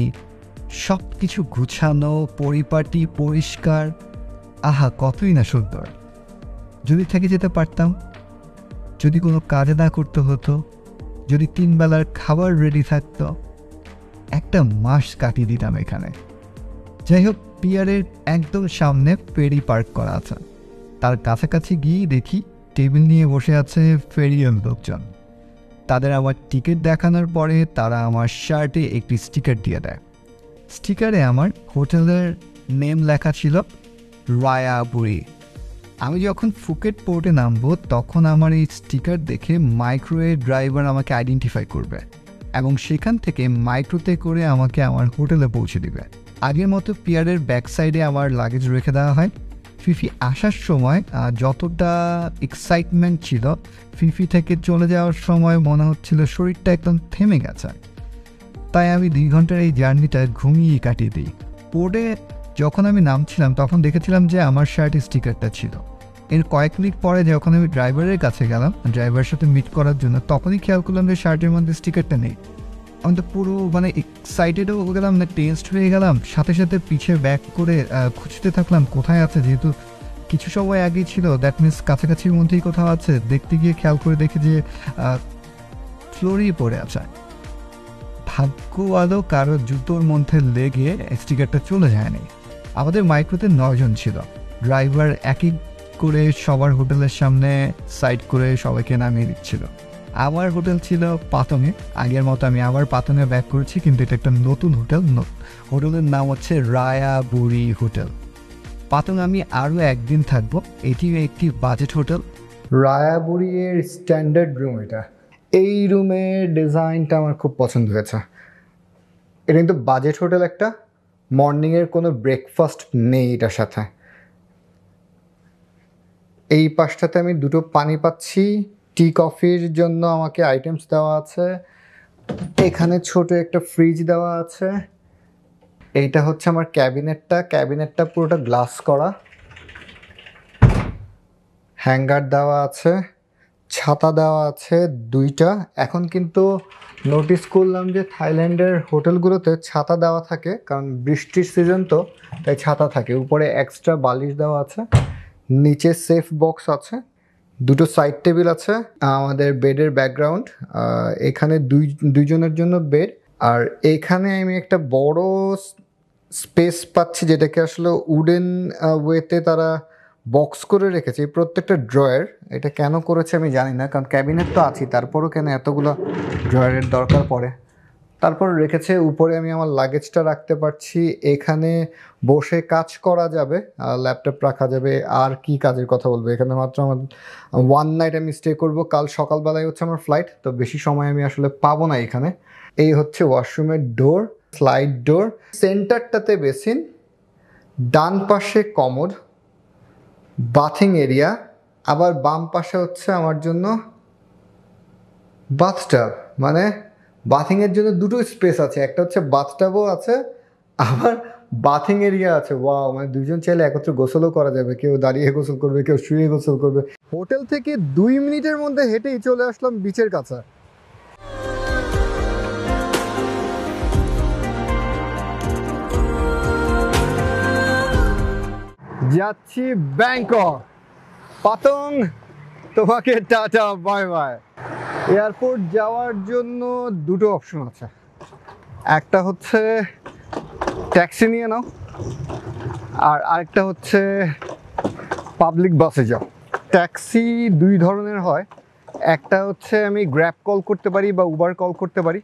সব কিছু গুছানো, পরিপাটি, পরিষ্কার। আহা, কতই না সুন্দর। যদি থেকে যেতে পারতাম, যদি কোনো কাজে না করতে হতো, যদি 3 বেলার খাবার রেডি থাকতো, একটা মাস কাটিয়ে দিতাম এখানে। যাই হোক, পিয়ারের একদম সামনে ফেরি পার্ক করা আছে। তার কাছাকাছি গিয়ে দেখি টেবিল নিয়ে বসে আছে ফেরিয়ান লোকজন। তাদের আমার টিকিট দেখানোর পরে তারা আমার শার্টে একটি স্টিকার দিয়ে দেয়। স্টিকারে আমার হোটেলের নেম লেখা ছিল রায়াপুরি। আমি যখন ফুকেট পোর্টে নামবো তখন আমার এই স্টিকার দেখে মাইক্রোওয়েভ ড্রাইভার আমাকে আইডেন্টিফাই করবে এবং সেখান থেকে মাইক্রোতে করে আমাকে আমার হোটেলে পৌঁছে দিবে। আগের মতো পিয়ারের ব্যাক সাইডে আমার লাগেজ রেখে দেওয়া হয় ফিফি আসার সময় যতটা এক্সাইটমেন্ট ছিল, ফিফি থেকে চলে যাওয়ার সময় মনে হচ্ছিল শরীরটা একদম থেমে গেছে। তাই আমি 2 ঘন্টার এই জার্নিটা ঘুমিয়ে কাটিয়ে দিই। বোর্ডে যখন আমি নামছিলাম তখন দেখেছিলাম যে আমার শার্টের স্টিকারটা ছিল। এর কয়েক মিনিট পরে যখন আমি ড্রাইভারের কাছে গেলাম ড্রাইভারের সাথে মিট করার জন্য, তখনই খেয়াল করলাম যে শার্টের মধ্যে স্টিকারটা নেই। আমি তো পুরো এক্সাইটেডও হয়ে গেলাম, টেন্সড হয়ে গেলাম। সাথে সাথে পিছে ব্যাক করে খুঁজতে থাকলাম কোথায় আছে, যেহেতু কিছু সময় আগেই ছিল, দ্যাট মিনস কাছাকাছির মধ্যেই কোথাও আছে। দেখতে গিয়ে খেয়াল করে দেখি যে ফ্লোরেই পড়ে আছে। ভাগ্য ভালো কারো জুতোর মধ্যে লেগে স্টিকারটা চলে যায়নি। আমাদের মাইক্রোতে 9 জন ছিল। ড্রাইভার একই করে সবার হোটেলের সামনে সাইড করে সবাইকে নামিয়ে দিচ্ছিল। আমার হোটেল ছিল পাতংয়ে। আগের মতো আমি আবার পাতংয়ে ব্যাক করেছি, কিন্তু এটা একটা নতুন হোটেল। হোটেলের নাম হচ্ছে রায়াবুড়ি হোটেল। পাতং আমি আরও একদিন থাকবো। এটি একটি বাজেট হোটেল। রায়াবুড়ির স্ট্যান্ডার্ড রুম এটা। এই রুমের ডিজাইনটা আমার খুব পছন্দ হয়েছে। এটা কিন্তু বাজেট হোটেল একটা। মর্নিংয়ের কোনো ব্রেকফাস্ট নেই এটার সাথে। এই পাশটাতে আমি 2টো পানি পাচ্ছি। টি কফির জন্য আমাকে আইটেমস দেওয়া আছে। এখানে ছোট একটা ফ্রিজ দেওয়া আছে। এইটা হচ্ছে আমার ক্যাবিনেটটা পুরোটা গ্লাস করা। হ্যাঙ্গার দেওয়া আছে, ছাতা দেওয়া আছে 2টা। এখন কিন্তু নোটিস করলাম যে থাইল্যান্ডের হোটেলগুলোতে ছাতা দেওয়া থাকে, কারণ বৃষ্টির সিজন তো, তাই ছাতা থাকে। উপরে এক্সট্রা বালিশ দেওয়া আছে, নিচে সেফ বক্স আছে, 2টো সাইড টেবিল আছে। আমাদের বেডের ব্যাকগ্রাউন্ড, এখানে দুইজনের জন্য বেড। আর এখানে আমি একটা বড় স্পেস পাচ্ছি, যেটাকে আসলে উডেন ওয়েতে তারা বক্স করে রেখেছে। এই প্রত্যেকটা ড্রয়ার, এটা কেন করেছে আমি জানি না, কারণ ক্যাবিনেট তো আছি, তারপরও কেন এতগুলো ড্রয়ারের দরকার পড়ে। তারপর রেখেছে। উপরে আমি আমার লাগেজটা রাখতে পারছি। এখানে বসে কাজ করা যাবে, ল্যাপটপ রাখা যাবে। আর কি কাজের কথা বলবো, এখানে মাত্র আমার 1 নাইট আমি স্টে করবো। কাল সকালবেলায় হচ্ছে আমার ফ্লাইট, তো বেশি সময় আমি আসলে পাবো না এখানে। এই হচ্ছে ওয়াশরুমের ডোর, স্লাইড ডোর। সেন্টারটাতে বেসিন, ডান পাশে কমোড, বাথিং এরিয়া। আবার বাম পাশে হচ্ছে আমার জন্য বাথটাব। মানে বাথিংয়ের জন্য 2টো স্পেস আছে, একটা হচ্ছে বাথটাবও আছে, আবার বাথিং এরিয়া আছে। ওয়াও, মানে 2জন চাইলে একত্রে গোসলও করা যাবে। কেউ দাঁড়িয়ে গোসল করবে, কেউ শুয়ে গোসল করবে। হোটেল থেকে 2 মিনিটের মধ্যে হেঁটেই চলে আসলাম বিচের কাছে। যাচ্ছি ব্যাংকক। পাতং, তোমাকে টাটা বাই বাই। এয়ারপোর্ট যাওয়ার জন্য 2টো অপশন আছে। একটা হচ্ছে ট্যাক্সি নিয়ে নাও, আর আরেকটা হচ্ছে পাবলিক বাসে যাও। ট্যাক্সি 2 ধরনের হয়। একটা হচ্ছে আমি গ্র্যাব কল করতে পারি বা উবার কল করতে পারি,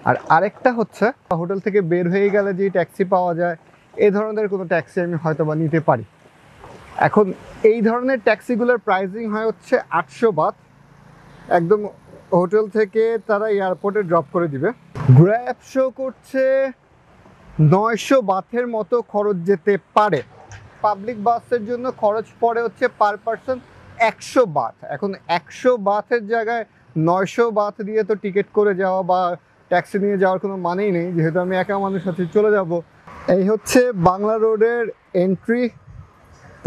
আর আরেকটা হচ্ছে হোটেল থেকে বের হয়ে গেলে যে ট্যাক্সি পাওয়া যায়, এই ধরনের কোনো ট্যাক্সি আমি হয়তো বা নিতে পারি। এখন এই ধরনের ট্যাক্সিগুলোর প্রাইসিং হয় হচ্ছে 800 বাত। একদম হোটেল থেকে তারা এয়ারপোর্টে ড্রপ করে দিবে। গ্র্যাব শো করছে 900 বাথের মতো খরচ যেতে পারে। পাবলিক বাসের জন্য খরচ পড়ে হচ্ছে পার পারসন 100 বাথ। এখন 100 বাথের জায়গায় 900 বাথ দিয়ে তো টিকিট করে যাওয়া বা ট্যাক্সি নিয়ে যাওয়ার কোনো মানেই নেই, যেহেতু আমি একা মানুষ সাথে চলে যাব। এই হচ্ছে বাংলা রোডের এন্ট্রি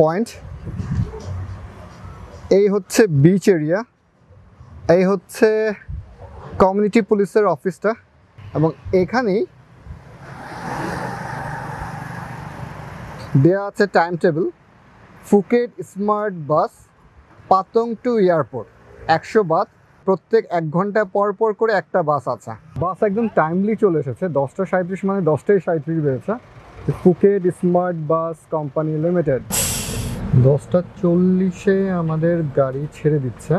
পয়েন্ট, এই হচ্ছে বিচ এরিয়া, এই হচ্ছে কমিউনিটি পুলিশের অফিসটা, এবং এখানেই দেওয়া আছে টাইম টেবিল। ফুকেট স্মার্ট বাস, পাতং টু এয়ারপোর্ট, 100 বাত। প্রত্যেক 1 ঘন্টা পর পর করে একটা বাস আছে। বাস একদম টাইমলি চলে এসেছে। 10:37 মানে 10:37 বেড়েছে। Phuket smart bus company limited. 10:40-এ আমাদের গাড়ি ছেড়ে দিচ্ছে,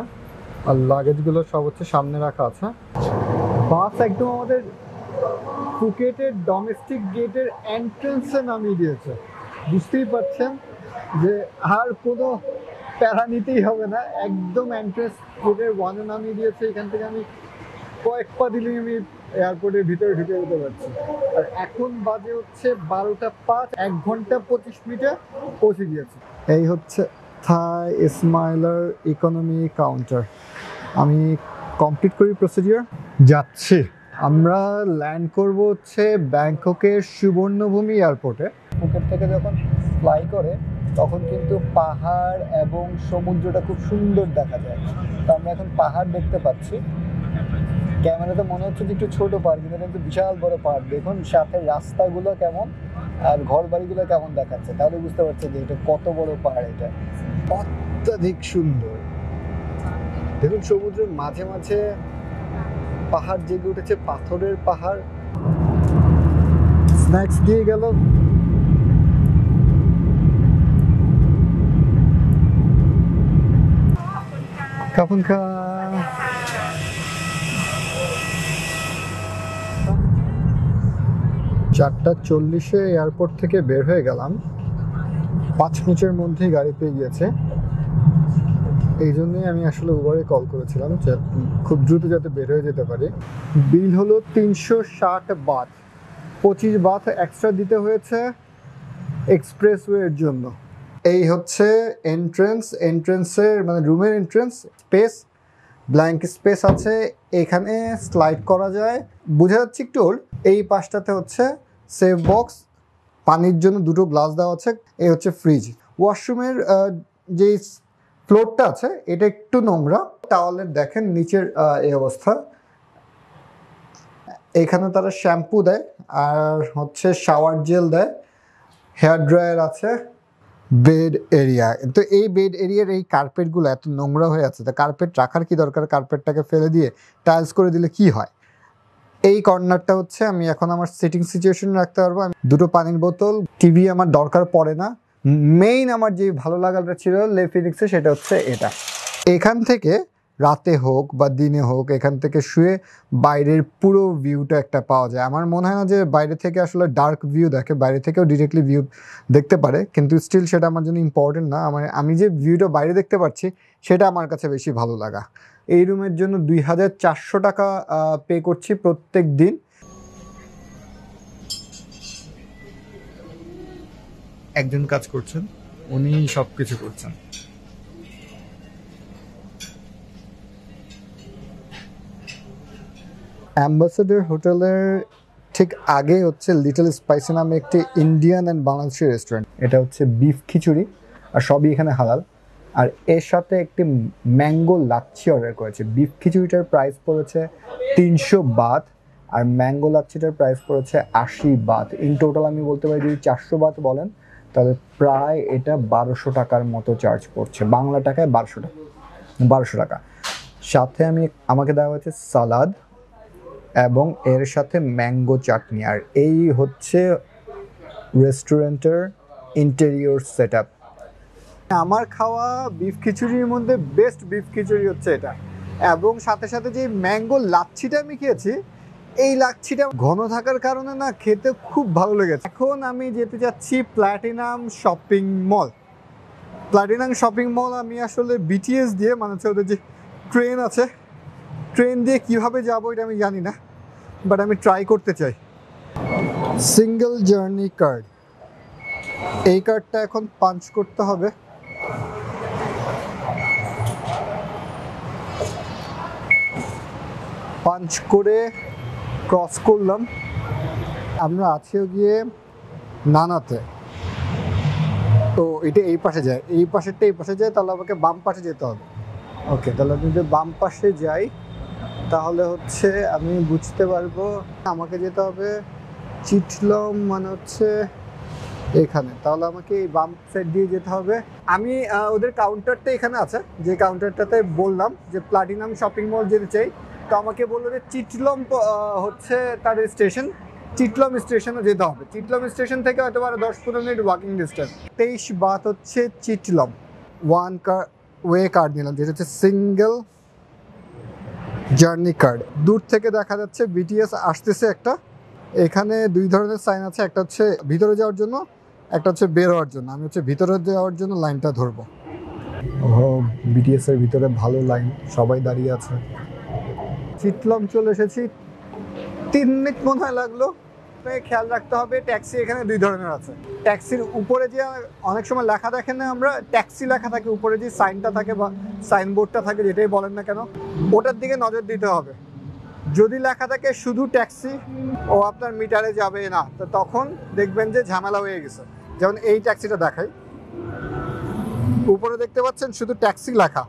আর লাগেজগুলো সব হচ্ছে সামনে রাখা আছে। বাস একদম আমাদের ফুকেটের ডোমেস্টিক গেটের এন্ট্রান্সে নামিয়ে দিয়েছে। বুঝতেই পারছেন যে আর কোনো প্যারা নিতেই হবে না, একদম এন্ট্রান্স গেটের 1-এ নামিয়ে দিয়েছে। এখান থেকে আমি কয়েক পা দিলেই আমি এয়ারপোর্টের ভিতরে ঢুকে যেতে পারছি। আর এখন বাজে হচ্ছে 12টা 5, 1 ঘন্টা 25 মিনিটে পৌঁছে গিয়েছি। এই হচ্ছে থাই স্মাইলার ইকোনমি কাউন্টার। আমি কমপ্লিট করি প্রসিডিওর, যাচ্ছি। আমরা ল্যান্ড করব হচ্ছে ব্যাংককের সুবর্ণভূমি এয়ারপোর্টে। ফুকেট থেকে যখন ফ্লাই করে তখন কিন্তু পাহাড় এবং সমুদ্রটা খুব সুন্দর দেখা যায়। তো আমরা এখন পাহাড় দেখতে পাচ্ছি। ক্যামেরাতে মনে হচ্ছে যে একটু ছোট পাহাড়, কিন্তু বিশাল বড় পাহাড়। দেখুন সাথে রাস্তাগুলো কেমন আর ঘর বাড়িগুলো কেমন দেখাচ্ছে, তাহলে বুঝতে পারছি যে এটা কত বড় পাহাড়। এটা অত্যাধিক সুন্দর। দেখুন সমুদ্রের মাঝে মাঝে পাহাড় জেগে উঠেছে, পাথরের পাহাড়। স্ন্যাক্স দিয়ে গেল। কাপুন খা। 4:40 এয়ারপোর্ট থেকে বের হয়ে গেলাম। 5 মিনিটের মধ্যেই গাড়ি পেয়ে গিয়েছে। এই জন্যই আমি আসলে উবারে কল করেছিলাম যে খুব দ্রুত যাতে বের হয়ে যেতে পারি। বিল হলো 360 বাত, 25 বাত এক্সট্রা দিতে হয়েছে এক্সপ্রেসওয়ের জন্য। এই হচ্ছে এন্ট্রেন্সের মানে রুমের এন্ট্রেন্স। স্পেস, ব্ল্যাঙ্ক স্পেস আছে, এখানে স্লাইড করা যায়। বোঝা যাচ্ছে একটু ওল্ড। এই পাশটাতে হচ্ছে সেফ বক্স, পানির জন্য 2টো গ্লাস দেওয়া আছে। এই হচ্ছে ফ্রিজ। ওয়াশরুমের যে ফ্লোরটা আছে এটা একটু নোংরা। টাওয়ালের দেখেন নিচের এই অবস্থা। এখানে তারা শ্যাম্পু দেয় আর হচ্ছে শাওয়ার জেল দেয়, হেয়ার ড্রায়ার আছে। বেড এরিয়া, তো এই বেড এরিয়ার এই কার্পেটগুলো এত নোংরা হয়ে আছে, তা কার্পেট রাখার কি দরকার? কার্পেটটাকে ফেলে দিয়ে টাইলস করে দিলে কি হয়? এই কর্নারটা হচ্ছে আমি এখন আমার সিটিং সিচুয়েশন রাখতে পারবো। 2টো পানির বোতল, টিভি আমার দরকার পড়ে না। মেইন আমার যে ভালো লাগাটা ছিল লে ফিনিক্সে সেটা হচ্ছে এটা। এখান থেকে রাতে হোক বা দিনে হোক এখান থেকে শুয়ে বাইরের পুরো ভিউটা একটা পাওয়া যায়। আমার মনে হয় না যে বাইরে থেকে আসলে ডার্ক ভিউ দেখে, বাইরে থেকেও ডিরেক্টলি ভিউ দেখতে পারে, কিন্তু স্টিল সেটা আমার জন্য ইম্পর্টেন্ট না। আমি যে ভিউটা বাইরে দেখতে পাচ্ছি সেটা আমার কাছে বেশি ভালো লাগা। এই রুমের জন্য 2400 টাকা পে করছি প্রত্যেক দিন। একজন কাজ করছেন, উনি সব কিছু করছেন। অ্যাম্বাসেডর হোটেলের ঠিক আগে হচ্ছে লিটল স্পাইসি নামে একটি ইন্ডিয়ান অ্যান্ড বাংলাদেশি রেস্টুরেন্ট। এটা হচ্ছে বিফ খিচুড়ি আর সবই এখানে হালাল। আর এর সাথে একটি ম্যাঙ্গো লাচ্ছি অর্ডার করেছে। বিফ খিচুড়িটার প্রাইস পড়েছে 300 বাত আর ম্যাঙ্গো লাচ্ছিটার প্রাইস পড়েছে 80 বাত। ইন টোটাল আমি বলতে পারি যদি 400 বাত বলেন তাহলে প্রায় এটা 1200 টাকার মতো চার্জ পড়ছে, বাংলা টাকায় 1200 টাকা। সাথে আমাকে দেওয়া হয়েছে সালাদ এবং এর সাথে ম্যাঙ্গো চাটনি। আর এই হচ্ছে রেস্টুরেন্টের ইন্টেরিয়র সেট আপ। আমার খাওয়া বিফ খিচুড়ির মধ্যে বেস্ট বিফ খিচুড়ি হচ্ছে এটা। এবং সাথে সাথে যে ম্যাঙ্গো লাচ্ছিটা আমি খেয়েছি, এই লাচ্ছিটা ঘন থাকার কারণে না খেতে খুব ভালো লেগেছে। এখন আমি যেতে যাচ্ছি platinum shopping mall. Platinum shopping mall আমি আসলে বিটিএস দিয়ে, মানে হচ্ছে ওদের যে ট্রেন আছে, ট্রেন দিয়ে কিভাবে যাবো এটা আমি জানি না, বাট আমি ট্রাই করতে চাই। সিঙ্গেল জার্নি কার্ড, এই কার্ডটা এখন পাঞ্চ করতে হবে। পাঞ্চ করে ক্রস করলাম। আমরা আছেও গিয়ে নানাতে, তো এটা এই পাশে যায়, এই পাশেরটা এই পাশে যায়, তাহলে আমাকে বাম পাশে যেতে হবে। ওকে, তাহলে আমি যদি বাম পাশে যাই তাহলে হচ্ছে আমি বুঝতে পারবো আমাকে যেতে হবে চিটলম, মানে হচ্ছে এখানে। তাহলে আমাকে এই বাম সাইড দিয়ে যেতে হবে। আমি ওদের কাউন্টারটা এখানে আছে, যে কাউন্টারটাতে বললাম যে প্লাটিনাম শপিং মল যেতে চাই, তো আমাকে বললো যে চিটলম হচ্ছে তার স্টেশন, চিটলম স্টেশনে যেতে হবে। চিটলম স্টেশন থেকে হয়তো 10-15 মিনিট ওয়াকিং ডিস্টেন্স। 23 বাত হচ্ছে চিটলম। ওয়ে কার্ড নিলাম, যেটা হচ্ছে সিঙ্গেল জার্নি কার্ড। দূর থেকে দেখা যাচ্ছে বিটিএস আসতেছে একটা। এখানে 2 ধরনের সাইন আছে, একটা হচ্ছে ভিতরে যাওয়ার জন্য, একটা হচ্ছে বের হওয়ার জন্য। আমি হচ্ছে ভিতরে যাওয়ার জন্য লাইনটা ধরবো। ও, বিটিএস এর ভিতরে ভালো লাইন, সবাই দাঁড়িয়ে আছে। চিটলম চলে এসেছি। 3 মিনিট মনে হয় লাগলো। আপনাকে খেয়াল রাখতে হবে ট্যাক্সি এখানে 2 ধরনের আছে। ট্যাক্সির উপরে যে অনেক সময় লেখা দেখেন না আমরা, ট্যাক্সি লেখা থাকে উপরে, যে সাইনটা থাকে বা সাইনবোর্ডটা থাকে, যেটাই বলেন না কেন, ওটার দিকে নজর দিতে হবে। যদি লেখা থাকে শুধু ট্যাক্সি ও আপনার মিটারে যাবে না, তো তখন দেখবেন যে ঝামেলা হয়ে গেছে। যেমন এই ট্যাক্সিটা দেখাই, উপরে দেখতে পাচ্ছেন শুধু ট্যাক্সি লেখা,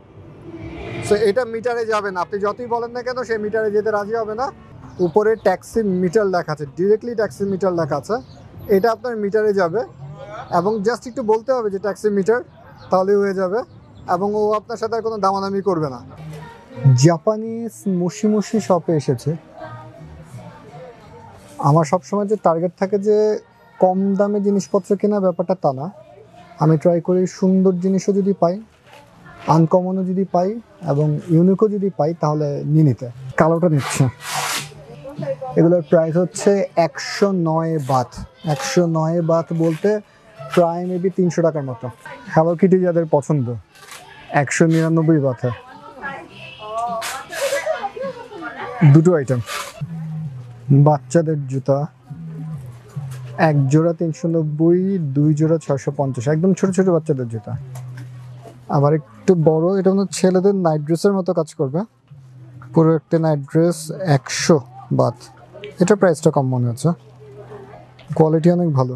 সো এটা মিটারে যাবে না। আপনি যতই বলেন না কেন সে মিটারে যেতে রাজি হবে না। উপরে ট্যাক্সি মিটার লেখা আছে, ডিরেক্টলি ট্যাক্সি মিটার লেখা আছে, এটা আপনার মিটারে যাবে এবং জাস্ট একটু বলতে হবে যে ট্যাক্সি মিটার, তাহলেই হয়ে যাবে এবং ও আপনার সাথে আর কোনো দামাদামি করবে না। জাপানিজ মুশি মুশি শপে এসেছে। আমার সবসময় যে টার্গেট থাকে যে কম দামে জিনিসপত্র কেনা, ব্যাপারটা তা না। আমি ট্রাই করি সুন্দর জিনিসও যদি পাই, আনকমনও যদি পাই এবং ইউনিকও যদি পাই তাহলে নিয়ে নিতে। কালোটা নিচ্ছে। এগুলোর প্রাইস হচ্ছে 109 বাত। 109 বাত বলতে প্রায় মেবি 300 টাকার মতো। হ্যালো কিটি যাদের পছন্দ, 199 বাতে দুটো আইটেম। বাচ্চাদের জুতা, এক জোড়া 390, 2 জোড়া 650, একদম ছোট ছোট বাচ্চাদের জুতা। আবার একটু বড়, এটা মনে হয় ছেলেদের নাইট ড্রেসের মতো কাজ করবে। পুরো একটা নাইট ড্রেস 100 বাত। এটা প্রাইসটা কম মনে হচ্ছে, কোয়ালিটি অনেক ভালো।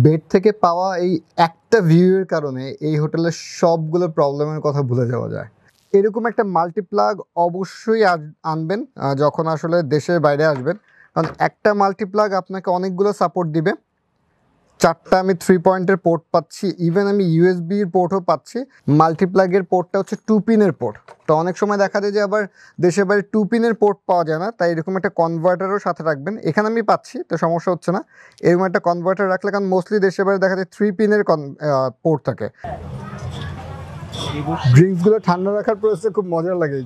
বেড থেকে পাওয়া এই একটা ভিউয়ের কারণে এই হোটেলের সবগুলো প্রবলেমের কথা ভুলে যাওয়া যায়। এরকম একটা মাল্টিপ্লাগ অবশ্যই আনবেন যখন আসলে দেশের বাইরে আসবেন, কারণ একটা মাল্টিপ্লাগ আপনাকে অনেকগুলো সাপোর্ট দিবে। 4টা আমি 3 পয়েন্টের পোর্ট পাচ্ছি, ইভেন আমি ইউএসবির পোর্টও পাচ্ছি। মাল্টিপ্লাগের পোর্টটা হচ্ছে 2 পিনের পোর্ট। তো অনেক সময় দেখা যায় যে আবার দেশের বাইরে 2 পিনের পোর্ট পাওয়া যায় না, তাই এরকম একটা কনভার্টারও সাথে রাখবেন। এখানে আমি পাচ্ছি, তো সমস্যা হচ্ছে না। এরকম একটা কনভার্টার রাখলে, কারণ মোস্টলি দেশের বাইরে দেখা যায় 3 পিনের পোর্ট থাকে। ড্রিঙ্কসগুলো ঠান্ডা রাখার প্রসেসে খুব মজার লাগে।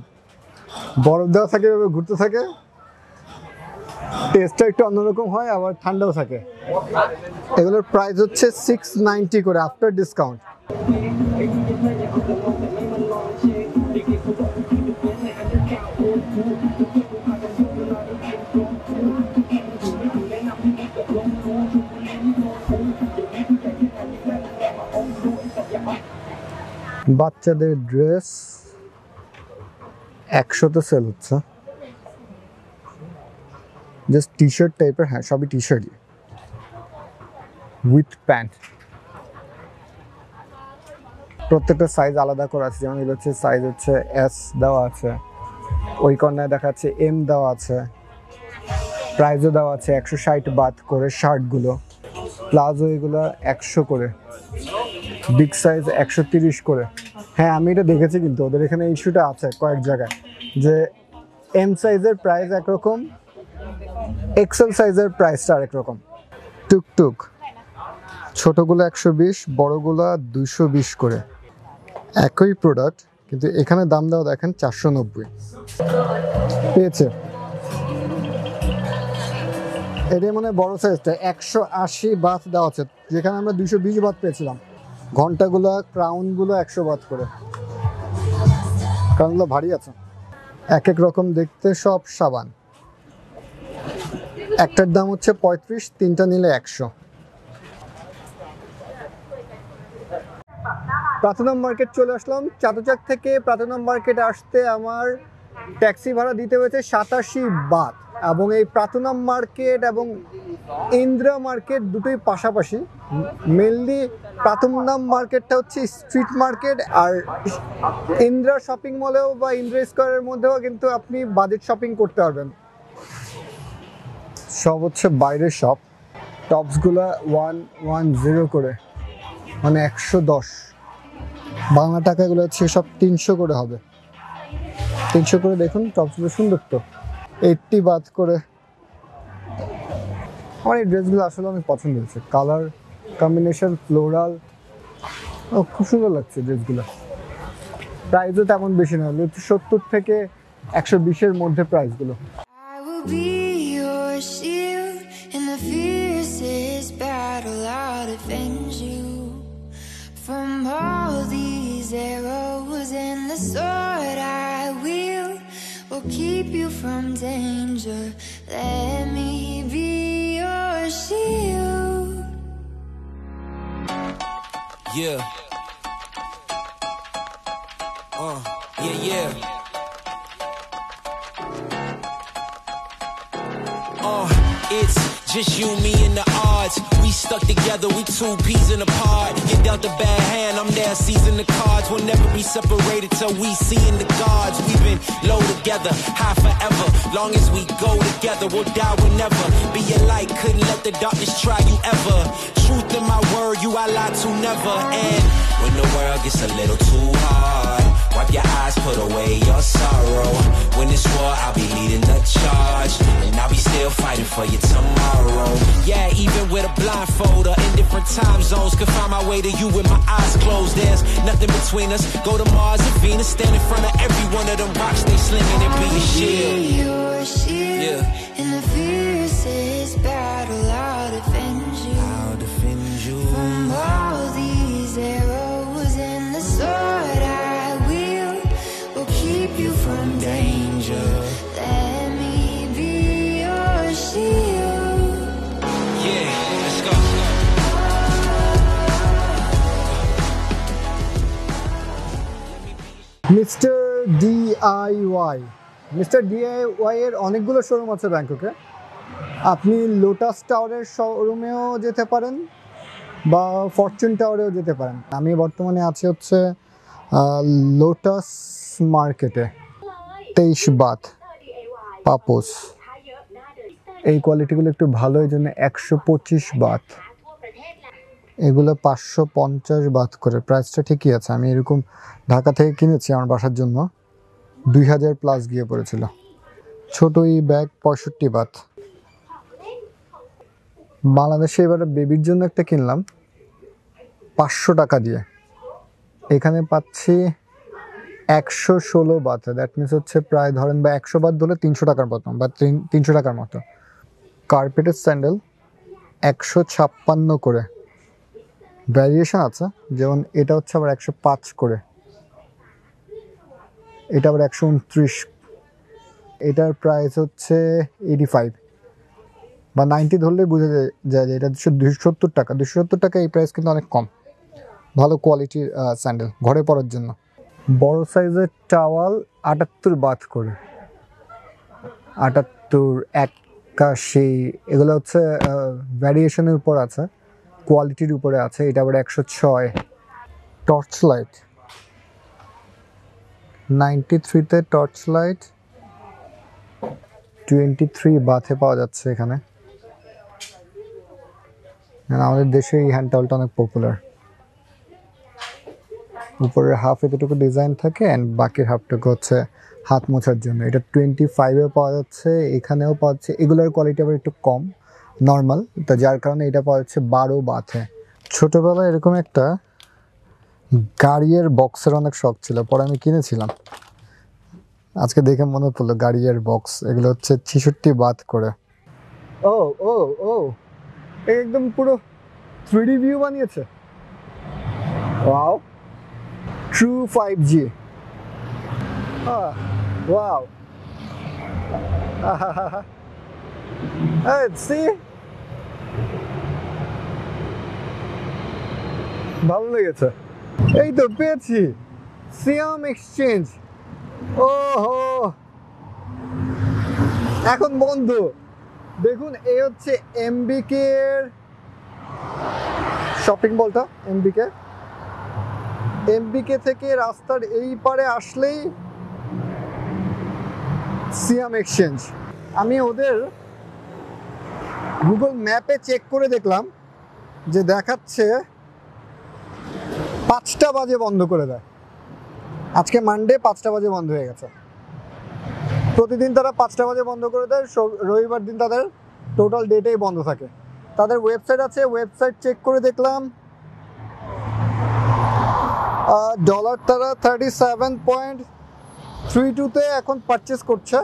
বরফ দেওয়া থাকে, এভাবে ঘুরতে থাকে, টেস্টটা একটু অন্যরকম হয়, আবার ঠান্ডাও থাকে। এগুলোর প্রাইস হচ্ছে 690 করে আফটার ডিসকাউন্ট। বাচ্চাদের ড্রেস 100তে সেল হচ্ছে, জাস্ট টি শার্ট টাইপের। হ্যাঁ, সবই টি শার্টই উইথ প্যান্ট। প্রত্যেকটা সাইজ আলাদা করে আছে, যেমন এগুলো হচ্ছে সাইজ হচ্ছে এস দেওয়া আছে, ওই কর্নারে দেখা যাচ্ছে এম দেওয়া আছে, প্রাইজও দেওয়া আছে 160 বাত করে শার্টগুলো, প্লাজো এগুলো 100 করে, বিগ সাইজ 130 করে। হ্যাঁ আমি এটা দেখেছি, কিন্তু ওদের এখানে ইস্যুটা আছে কয়েক জায়গায় যে এম সাইজের প্রাইস একরকম, এক্সেল সাইজের প্রাইসটা আরেক রকম। টুকটুক ছোটগুলো 120, বড়গুলো 220 করে। একই প্রোডাক্ট কিন্তু এখানে দাম দেওয়া দেখেন 490 পেয়েছে। এটা মানে বড় সাইজটা 180 বাত দেওয়া আছে, যেখানে আমরা 220 বাত পেয়েছিলাম। ঘন্টাগুলো ক্রাউনগুলো 100 বাত করে, কারণগুলো ভারী আছে। এক এক রকম দেখতে সব সাবান, একটার দাম হচ্ছে 35, তিনটা নিলে 100। প্লাটিনাম মার্কেট চলে আসলাম। চাতুচাক থেকে প্লাটিনাম মার্কেটে আসতে আমার ট্যাক্সি ভাড়া দিতে হয়েছে 87 বাত, এবং এই প্লাটিনাম মার্কেট এবং ইন্দ্রা মার্কেট দুটোই পাশাপাশি। মেনলি প্লাটিনাম মার্কেটটা হচ্ছে স্ট্রিট মার্কেট, আর ইন্দ্রা শপিং মলেও বা ইন্দ্রা স্কোয়ারের মধ্যেও কিন্তু আপনি বাজেট শপিং করতে পারবেন। সব হচ্ছে বাইরের শপ। টপসগুলো 110 করে, মানে 110 বাংলা টাকা, এগুলো হচ্ছে সব 300 করে হবে। 300 করে দেখুন, টপসগুলো সুন্দর তো। 80 বাদ করে। আমার এই ড্রেসগুলো আসলে অনেক পছন্দ হয়েছে, কালার কম্বিনেশন, ফ্লোরাল, খুব সুন্দর লাগছে ড্রেসগুলো। প্রাইসও তেমন বেশি না, 70 থেকে 120-এর মধ্যে প্রাইসগুলো। I will be your shield in the fiercest battle. I'll defend you from all these arrows, and the sword I will keep you from danger. Let me be your shield. Yeah. Yeah. It's just you, me, and the odds. We stuck together, we two peas in a pod. You dealt a bad hand, I'm there seizing the cards. We'll never be separated till we see in the gods. We've been low together, high forever. Long as we go together, we'll die whenever. Be a light, couldn't let the darkness try you ever. Truth in my word, you I lie to never. And when the world gets a little too hard, wipe your eyes, put away your sorrow. When it's war, I'll be leading the charge, and I'll be still fighting for you tomorrow. Yeah, even with a blindfold or in different time zones, could find my way to you with my eyes closed. There's nothing between us. Go to Mars and Venus, stand in front of every one of them rocks they slinging and be your shield. Your shield. Yeah. In the fiercest battle, I'll defend you. I'll defend you From all these arrows, and the sword I will keep you from danger. Let me be your shield. Yeah, let's go. Mister DIY, mister DIY এর অনেকগুলো showroom আছে ব্যাংককে। আপনি lotus টাওয়ারের শোরুমেও যেতে পারেন বা Fortune টাওয়ারেও যেতে পারেন। আমি বর্তমানে আছি হচ্ছে লোটাস মার্কেটে। 23 বাত পাপোস। এই কোয়ালিটিগুলো একটু ভালো, এই জন্য 125 বাত। এগুলো 550 বাত করে। প্রাইসটা ঠিকই আছে। আমি এরকম ঢাকা থেকে কিনেছি আমার বাসার জন্য, 2000 প্লাস গিয়ে পড়েছিল। ছোট এই ব্যাগ 65 বাত। বাংলাদেশে এবারে বেবির জন্য একটা কিনলাম 500 টাকা দিয়ে, এখানে পাচ্ছি 116 বাত। দ্যাট মিনস হচ্ছে প্রায় ধরেন বা 100 বাত ধরলে 300 টাকার মতো বা 300 টাকার মতো। কার্পেটের স্যান্ডেল 156 করে। ভ্যারিয়েশন আছে, যেমন এটা হচ্ছে আবার 105 করে, এটা আবার 129। এটার প্রাইস হচ্ছে 85 বা 90 ধরলে বোঝা যায় যে এটা 270 টাকা। 270 টাকা এই প্রাইস কিন্তু অনেক কম। ভালো কোয়ালিটির স্যান্ডেল ঘরে পরার জন্য। বড় সাইজের টাওয়াল 78 বাত করে, 78, 81। এগুলো হচ্ছে ভ্যারিয়েশনের উপর আছে, কোয়ালিটির উপরে আছে। এটা আবার 106। টর্চ লাইট 93-তে টর্চ লাইট 23 বাথে পাওয়া যাচ্ছে এখানে। আমাদের দেশে এই হ্যান্ড টাওয়েলটা অনেক পপুলার। উপরের হাফ এতটুকু ডিজাইন থাকে অ্যান্ড বাকির হাফটুকু হচ্ছে হাত মোছার জন্য। এটা 25-এ পাওয়া যাচ্ছে, এখানেও পাওয়া যাচ্ছে। এগুলোর কোয়ালিটি আবার একটু কম নর্মাল, তো যার কারণে এটা পাওয়া যাচ্ছে 12 বাথে। ছোটোবেলায় এরকম একটা গাড়ির বক্সের অনেক শখ ছিল, পরে আমি কিনেছিলাম। আজকে দেখে মনে পড়লো গাড়ির বক্স, এগুলো হচ্ছে 66 বাথ করে। ও ও ও একদম পুরো 3D ভিউ বানিয়েছে। Wow, True 5G। Wow, see, ভালো লেগেছে। এই তো পেয়েছি, সিয়াম এক্সচেঞ্জ। ওহো, এখন বন্ধ। দেখুন, এই হচ্ছে এমবিকে এর শপিং মলটা। এমবিকে থেকে রাস্তার এই পারে আসলেই সিয়াম এক্সচেঞ্জ। আমি ওদের গুগল ম্যাপে চেক করে দেখলাম যে দেখাচ্ছে 5টা বাজে বন্ধ করে দেয়। আজকে মানডে 5টা বাজে বন্ধ হয়ে গেছে। প্রতিদিন তারা 5টা বাজে বন্ধ করে দেয়, রবিবার দিন তাদের টোটাল ডেটেই বন্ধ থাকে। তাদের ওয়েবসাইট আছে, ওয়েবসাইট চেক করে দেখলাম ডলার তারা 37.32-তে এখন পারচেস করছে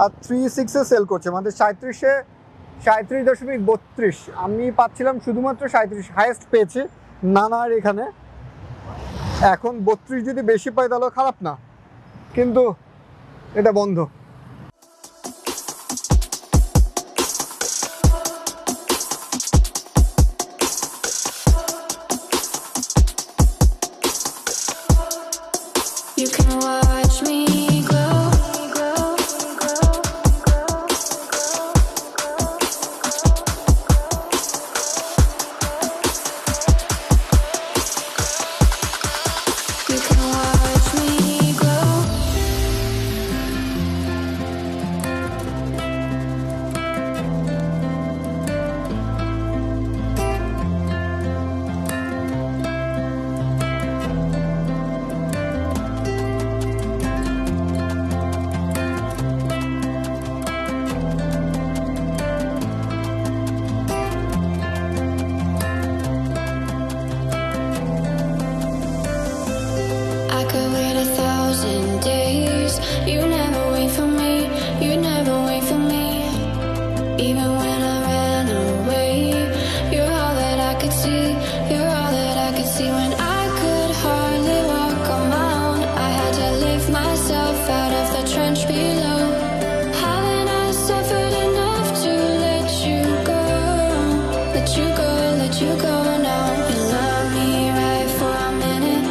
আর 36-এ সেল করছে, মানে 37.32। আমি পাচ্ছিলাম শুধুমাত্র 37, হাইয়েস্ট পেয়েছি নানার এখানে। এখন 32 যদি বেশি পাই তাহলে খারাপ না, কিন্তু এটা বন্ধ। You can watch me grow. You can watch me grow. I could wait 1,000 days. You never wait for me. You never wait for me. Even when I ran away, you're all that I could see. You're all that I could see. When I could hardly walk on my own, I had to lift myself out of the trench below. Haven't I suffered enough to let you go? Let you go, let you go now. You love me right for a minute,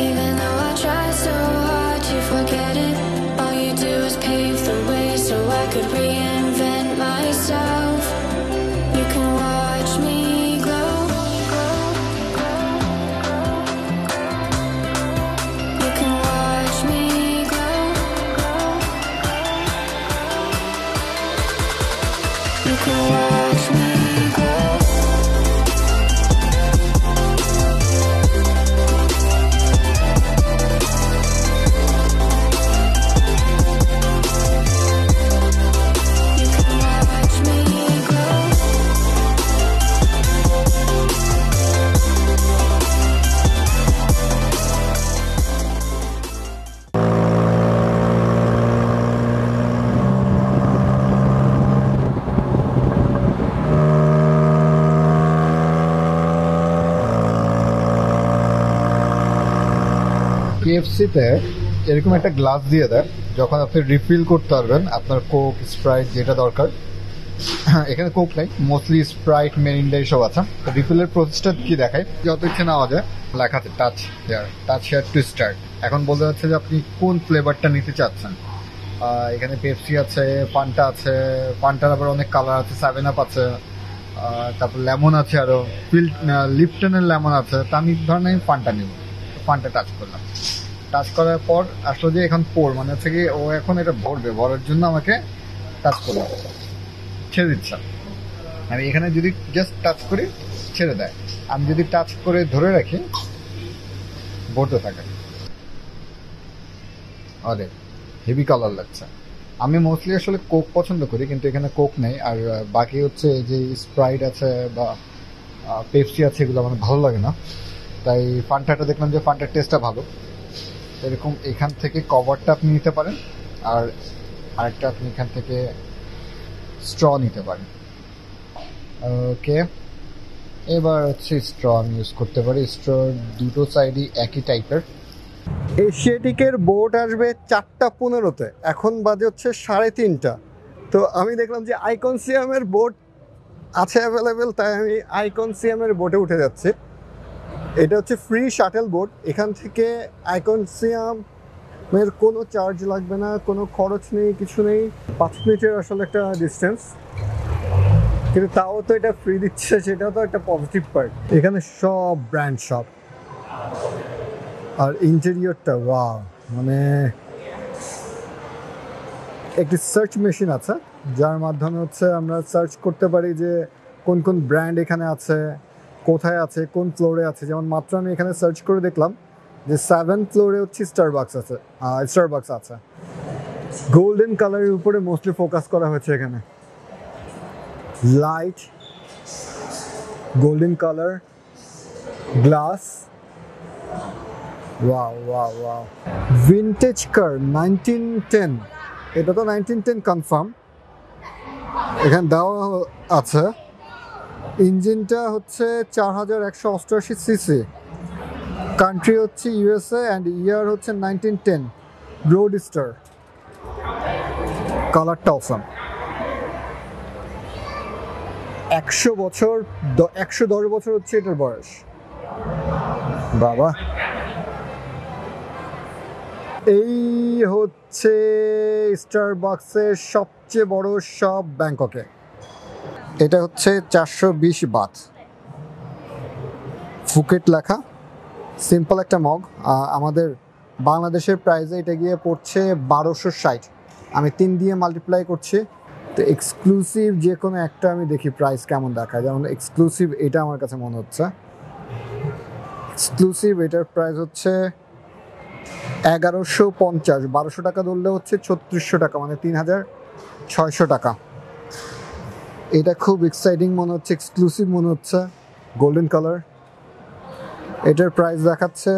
even though I try so hard to forget it. All you do is pave the way so I could reinvent myself. You can watch me grow. You can watch me grow. You can watch me grow. You can watch me grow. কেএফসিতে এরকম একটা glass দিয়ে দেয়, যখন আপনি refill করতে পারবেন আপনার Coke, Sprite যেটা দরকার। এখানে কোক নাই, মোস্টলি স্প্রাইট, মেরিন্ডা এসব আছে। রিফিলের প্রসেসটা কি দেখায়, যত ইচ্ছে নেওয়া যায়। লেখা আছে টাচ হেয়ার টু স্টার্ট। এখন বলতে যাচ্ছে যে আপনি কোন ফ্লেভারটা নিতে চাচ্ছেন। এখানে পেপসি আছে, ফান্টা আছে, ফান্টার আবার অনেক কালার আছে, 7 আপ আছে, তারপর লেমন আছে, আরো লিপটনের লেমন আছে। তা আমি ধরেন আমি ফান্টা নিব, ফান্টা টাচ করলাম। টাচ করার পর আসলে যে এখন পোর মানে হচ্ছে কি ও এখন এটা ভরবে, ভরার জন্য আমাকে টাচ করলাম, ছেড়ে দিচ্ছেন। আমি এখানে যদি জাস্ট টাচ করি ছেড়ে দেয়, আমি যদি টাচ করে ধরে রাখি বলতে থাকে। আরে হেভি কালার লাগছে। আমি মোস্টলি আসলে কোক পছন্দ করি, কিন্তু এখানে কোক নেই। আর বাকি হচ্ছে এই যে স্প্রাইট আছে বা পেপসি আছে, এগুলো আমার ভালো লাগে না। তাই ফান্টাটা দেখলাম যে ফান্টার টেস্টটা ভালো। এরকম এখান থেকে কভারটা আপনি নিতে পারেন, আর আরেকটা আপনি এখান থেকে স্ট্র নিতে পারেন। ওকে, এবার হচ্ছে স্ট্র আমি ইউজ করতে পারি। স্ট্র দুটো সাইডই একই টাইপের। এশিয়াটিকের বোট আসবে 4:15-তে, এখন বাজে হচ্ছে 3:30। তো আমি দেখলাম যে আইকনসিয়ামের বোট আছে অ্যাভেলেবেল, তাই আমি আইকনসিয়ামের বোটে উঠে যাচ্ছি। এটা হচ্ছে ফ্রি শাটেল বোট। এখান থেকে আইকনসিয়ামের কোনো চার্জ লাগবে না, কোনো খরচ নেই, কিছু নেই। 5 মিনিটের আসলে একটা ডিস্টেন্স, কিন্তু তাও তো এটা ফ্রি দিচ্ছে, সেটা তো একটা পজিটিভ পার্ট। এখানে সব ব্র্যান্ড শপ, আর ইন্টেরিয়রটা ওয়াও, মানে একটি সার্চ মেশিন আছে যার মাধ্যমে হচ্ছে আমরা সার্চ করতে পারি যে কোন কোন ব্র্যান্ড এখানে আছে, কোথায় আছে, কোন ফ্লোরে আছে। যেমন মাত্র আমি এখানে সার্চ করে দেখলাম যে 7th ফ্লোরে হচ্ছে স্টারবাকস আছে। গোল্ডেন কালারের উপরে মোস্টলি ফোকাস করা হয়েছে এখানে। Light, golden colour, glass, wow wow wow. Vintage কার 1910, এটা তো 1910 কনফার্ম, এখানে দেওয়া আছে। ইঞ্জিনটা হচ্ছে 4188 সিসি, কান্ট্রি হচ্ছে ইউএসএ, অ্যান্ড ইয়ার হচ্ছে 1910, রোডস্টার। কালারটা অসাম। 110 বছর হচ্ছে এটার বয়স। বাবা, এই হচ্ছে স্টারবাকসের সবচেয়ে বড় শপ ব্যাংককে। এটা হচ্ছে 420 বাত, ফুকেট লেখা, সিম্পল একটা মগ। আমাদের বাংলাদেশের প্রাইসে এটা গিয়ে পড়ছে 1260। আমি 3 দিয়ে মাল্টিপ্লাই করছি। তো এক্সক্লুসিভ যে কোনো একটা আমি দেখি প্রাইস কেমন দেখায়। যেমন এক্সক্লুসিভ এটা আমার কাছে মনে হচ্ছে এক্সক্লুসিভ, এটার প্রাইস হচ্ছে 1150। 1200 টাকা ধরলে হচ্ছে 3600 টাকা, মানে 3600 টাকা। এটা খুব এক্সাইটিং মনে হচ্ছে, এক্সক্লুসিভ মনে হচ্ছে, গোল্ডেন কালার। এটার প্রাইস দেখাচ্ছে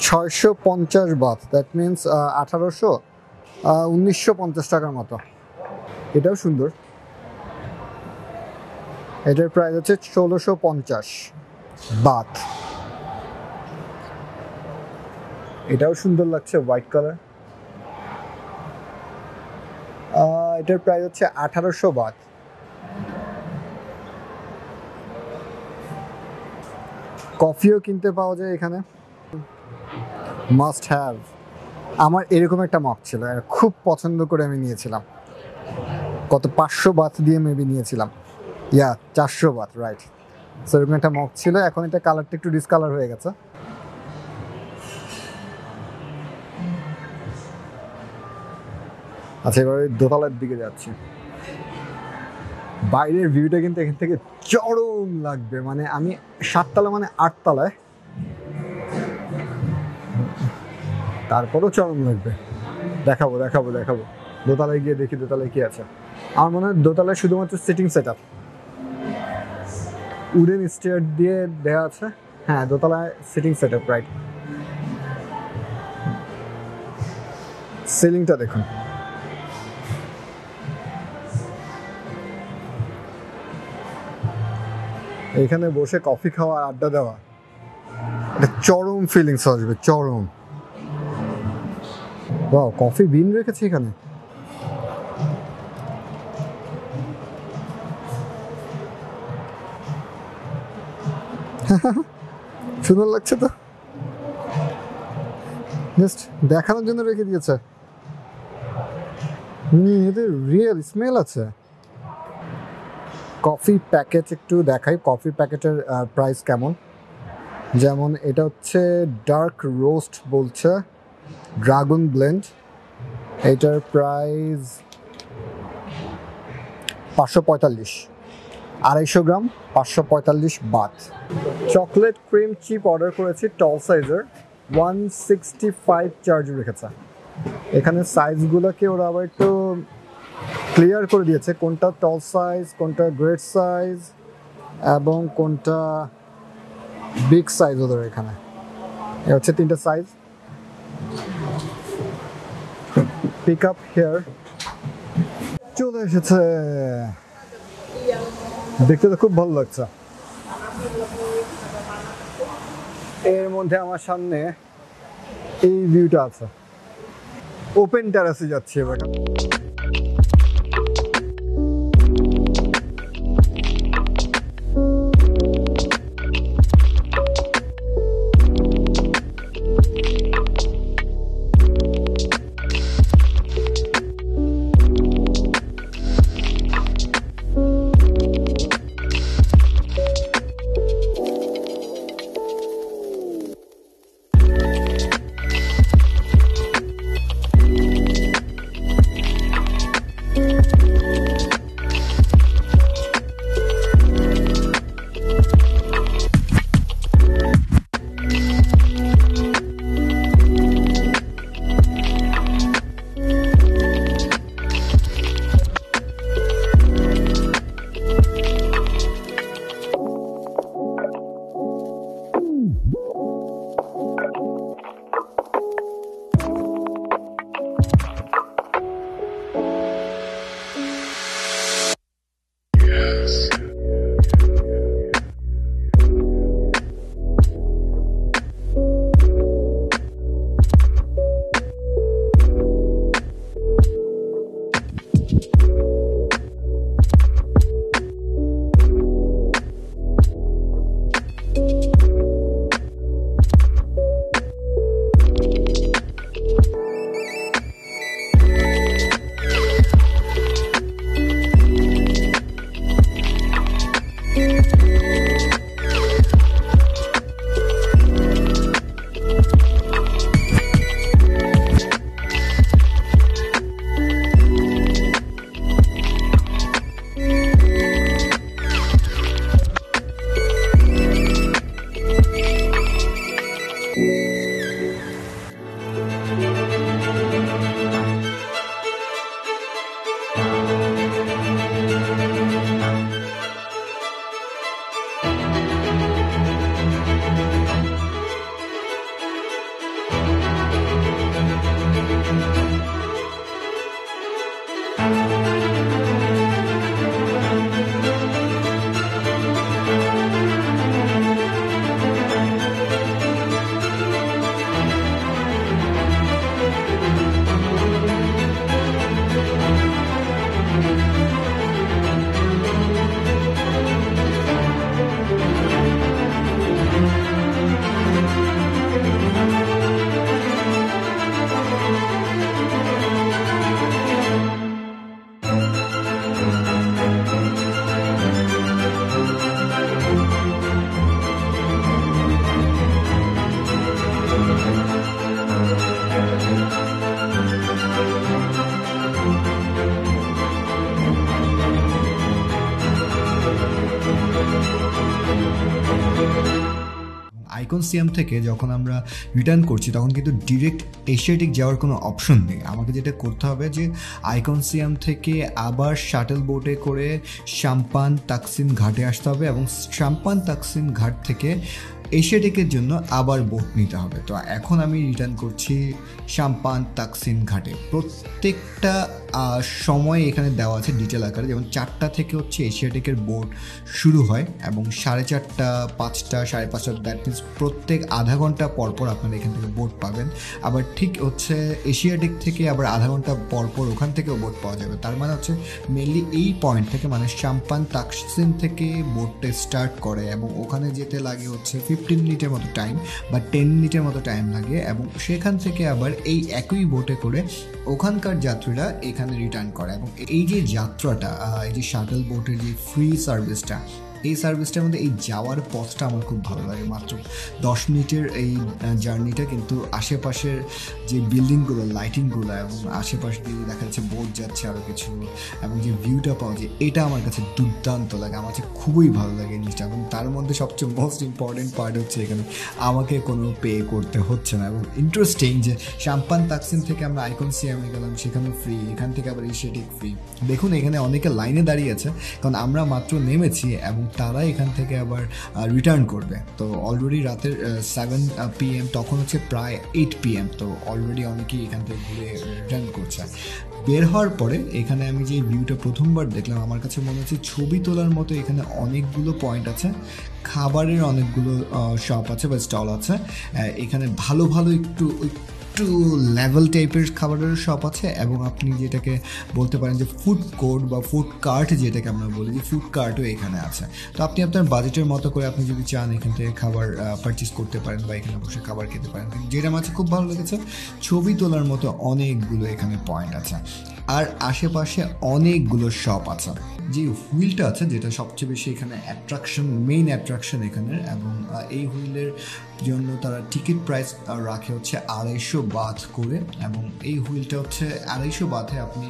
650 বাত, দ্যাট মিনস 1950 টাকার মতো। এটাও সুন্দর। এটার প্রাইস হচ্ছে 1650 বাত। এটাও সুন্দর লাগছে, হোয়াইট কালার। এটার প্রাইস হচ্ছে 1800 বাত। কফিও কিনতে পাওয়া যায় এখানে, মাস্ট হ্যাভ। আমার এরকম একটা মগ ছিল, খুব পছন্দ করে আমি নিয়েছিলাম। কত 500 বাত দিয়ে মেবি নিয়েছিলাম, 400 বাত, রাইট। সো এরকম একটা মগ ছিল। এখন এটা কালারটা একটু ডিসকালার হয়ে গেছে। আচ্ছা, এবার দোতলার দিকে যাচ্ছি। বাইরের ভিউটা কিন্তু এখান থেকে চরম লাগবে। মানে আমি 7 তলা, মানে 8 তলায়, তারপরও চরম লাগবে। দেখাবো। দোতলায় গিয়ে দেখি দোতলায় কি আছে। আমার মনে হয় দোতলায় শুধুমাত্র sitting set up, wooden stair দিয়ে দেওয়া আছে। হ্যাঁ, দোতলায় সিটিং সেট আপ, রাইট। সিলিংটা দেখুন, এখানে বসে কফি খাওয়া, আড্ডা দেওয়া, এটা চরম ফিলিংস আসবে, চরম। বাহ, কফি বিন রেখেছি এখানে। সুন্দর লাগছে তো, জাস্ট দেখানোর জন্য রেখে দিয়েছে। এদের রিয়েল স্মেল আছে। কফি প্যাকেট একটু দেখাই, কফি প্যাকেটের প্রাইস কেমন। যেমন এটা হচ্ছে ডার্ক রোস্ট বলছে, ড্রাগন ব্লেন্ড, এইটার প্রাইস 545, 250 গ্রাম 545 Baat. Chocolate cream chip order করেছি টল সাইজের, 165 চার্জ রেখেছে। এখানে সাইজগুলোকে ওরা আবার একটু ক্লিয়ার করে দিয়েছে, কোনটা টল সাইজ, কোনটা গ্রেট সাইজ এবং কোনটা বিগ সাইজ ওদের এখানে। এ হচ্ছে 3টা সাইজ। পিক আপ হেয়ার চলে এসেছে, দেখতে তো খুব ভালো লাগছে। এর মধ্যে আমার সামনে এই ভিউটা আছে, ওপেন টেরাসে যাচ্ছি এবার। আইকনসিয়াম থেকে যখন আমরা রিটার্ন করছি তখন কিন্তু ডিরেক্ট এশিয়াটিক যাওয়ার কোনো অপশন নেই। আমাকে যেটা করতে হবে যে আইকনসিয়াম থেকে আবার শাটল বোটে করে সাম্পান তাকসিম ঘাটে আসতে হবে এবং সাম্পান তাকসিম ঘাট থেকে এশিয়াটিকের জন্য আবার বোট নিতে হবে। তো এখন আমি রিটার্ন করছি সাম্পান তাকসিম ঘাটে। প্রত্যেকটা সময় এখানে দেওয়া আছে ডিটেল আকারে, যেমন 4টা থেকে হচ্ছে এশিয়াটিকের বোট শুরু হয় এবং 4:30, 5টা, 5:30, দ্যাট মিনস প্রত্যেক আধা ঘন্টা পরপর আপনারা এখান থেকে বোট পাবেন। আবার ঠিক হচ্ছে এশিয়াটিক থেকে আবার আধা ঘন্টা পরপর ওখান থেকেও বোট পাওয়া যাবে। তার মানে হচ্ছে মেনলি এই পয়েন্ট থেকে মানে সাম্পান তাকসিম থেকে বোটটা স্টার্ট করে এবং ওখানে যেতে লাগে হচ্ছে 15 মিনিটের মতো টাইম বা 10 মিনিটের মতো টাইম লাগে এবং সেখান থেকে আবার এই একই বোটে করে ওখানকার যাত্রীরা এখানে রিটার্ন করে। এবং এই যে যাত্রাটা, এই যে শাটল বোটের যে ফ্রি সার্ভিসটা, এই সার্ভিসটার মধ্যে এই যাওয়ার পথটা আমার খুব ভালো লাগে। মাত্র 10 মিনিটের এই জার্নিটা, কিন্তু আশেপাশের যে বিল্ডিংগুলো, লাইটিংগুলো এবং আশেপাশে দিয়ে দেখা যাচ্ছে বোট যাচ্ছে আরও কিছু, এবং যে ভিউটা পাওয়া যায়, এটা আমার কাছে দুর্দান্ত লাগে। আমার কাছে খুবই ভালো লাগে এই জিনিসটা। এবং তার মধ্যে সবচেয়ে মোস্ট ইম্পর্টেন্ট পার্ট হচ্ছে এখানে আমাকে কোনো পে করতে হচ্ছে না। এবং ইন্টারেস্টিং যে সাম্পান তাকসিম থেকে আমরা আইকন সিয়ামে গেলাম, সেখানেও ফ্রি, এখান থেকে আবার এশিয়াটিক ফ্রি। দেখুন এখানে অনেকে লাইনে দাঁড়িয়ে আছে, কারণ আমরা মাত্র নেমেছি এবং তারা এখান থেকে আবার রিটার্ন করবে। তো অলরেডি রাতের 7 PM, তখন হচ্ছে প্রায় 8 PM। তো অলরেডি অনেকেই এখান থেকে ঘুরে রিটার্ন করছে। বের হওয়ার পরে এখানে আমি যে ভিউটা প্রথমবার দেখলাম, আমার কাছে মনে হচ্ছে ছবি তোলার মতো। এখানে অনেকগুলো পয়েন্ট আছে, খাবারের অনেকগুলো শপ আছে বা স্টল আছে। এখানে ভালো ভালো একটু লেভেল টাইপের খাবারের শপ আছে, এবং আপনি যেটাকে বলতে পারেন যে ফুড কোর্ট বা ফুড কার্ট, যেটাকে আমরা বলি যে ফুড কার্টও এখানে আছে। তো আপনি আপনার বাজেটের মতো করে আপনি যদি চান এখান থেকে খাবার পারচেস করতে পারেন বা এখানে বসে খাবার খেতে পারেন। যেটা আমার খুব ভালো লেগেছে, ছবি তোলার মতো অনেকগুলো এখানে পয়েন্ট আছে, আর আশেপাশে অনেকগুলো শপ আছে। যে হুইলটা আছে, যেটা সবচেয়ে বেশি এখানে মেইন অ্যাট্রাকশন এখানের, এবং এই হুইলের জন্য তারা টিকিট প্রাইস রাখে হচ্ছে 250 বাথ করে। এবং এই হুইলটা হচ্ছে 250 বাথে আপনি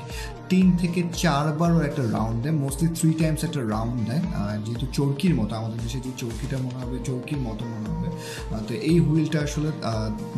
3 থেকে 4 বারও একটা রাউন্ড দেয়, মোস্টলি 3 টাইমস একটা রাউন্ড দেয়। যেহেতু চরকির মতো, আমাদের দেশে যে চরকিটা মনে হবে চরকির মতো মনে হবে। তো এই হুইলটা আসলে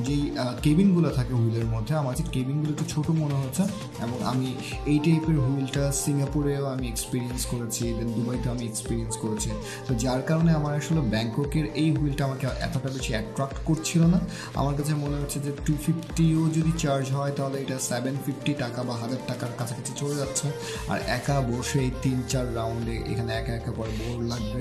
যেই কেবিনগুলো থাকে হুইলের মধ্যে, আমার কাছে কেবিনগুলো একটু ছোটো মনে হচ্ছে। এবং আমি এই টাইপের হুইলটা সিঙ্গাপুরেও আমি এক্সপিরিয়েন্স করেছি, দেন দুবাইতেও আমি এক্সপিরিয়েন্স করেছি। তো যার কারণে আমার আসলে ব্যাংককের এই হুইলটা আমাকে এতটা বেশি অ্যাট্রাক্ট করছিল না। আমার কাছে মনে হচ্ছে যে 250ও যদি চার্জ হয় তাহলে এটা 750 টাকা বা 1000 টাকার কাছাকাছি চলে যাচ্ছে। আর একা বসে এই 3-4 রাউন্ডে এখানে একা একা পরে বোর লাগবে।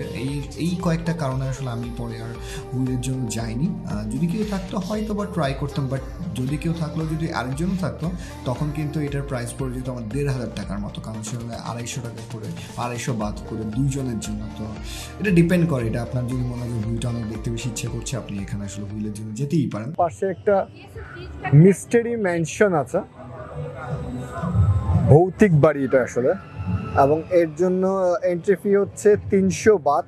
এই কয়েকটা কারণে আসলে আমি পরে আর হুইলের জন্য যাইনি। যদি কেউ থাকতো হয়তো বা ট্রাই করতাম, বাট যদি কেউ থাকলো, যদি আরেকজনও থাকতো, তখন কিন্তু এটার প্রাইস পড়ে যেত আমার 1500 টাকার মতো, কারণ সেখানে 250 টাকা করে, 250 বাদ করে 2 জনের জন্য। তো এটা ডিপেন্ড করে, এটা আপনার যদি মনে হয় হুইলটা অনেক দেখতে বেশি ইচ্ছে করছে, আপনি এখানে আসলে হুইলের জন্য যেতেই পারেন। পাশে একটা মিস্টারি ম্যানশন আছে, ভৌতিক বাড়ি এটা আসলে, এবং এর জন্য এন্ট্রি ফি হচ্ছে 300 বাত।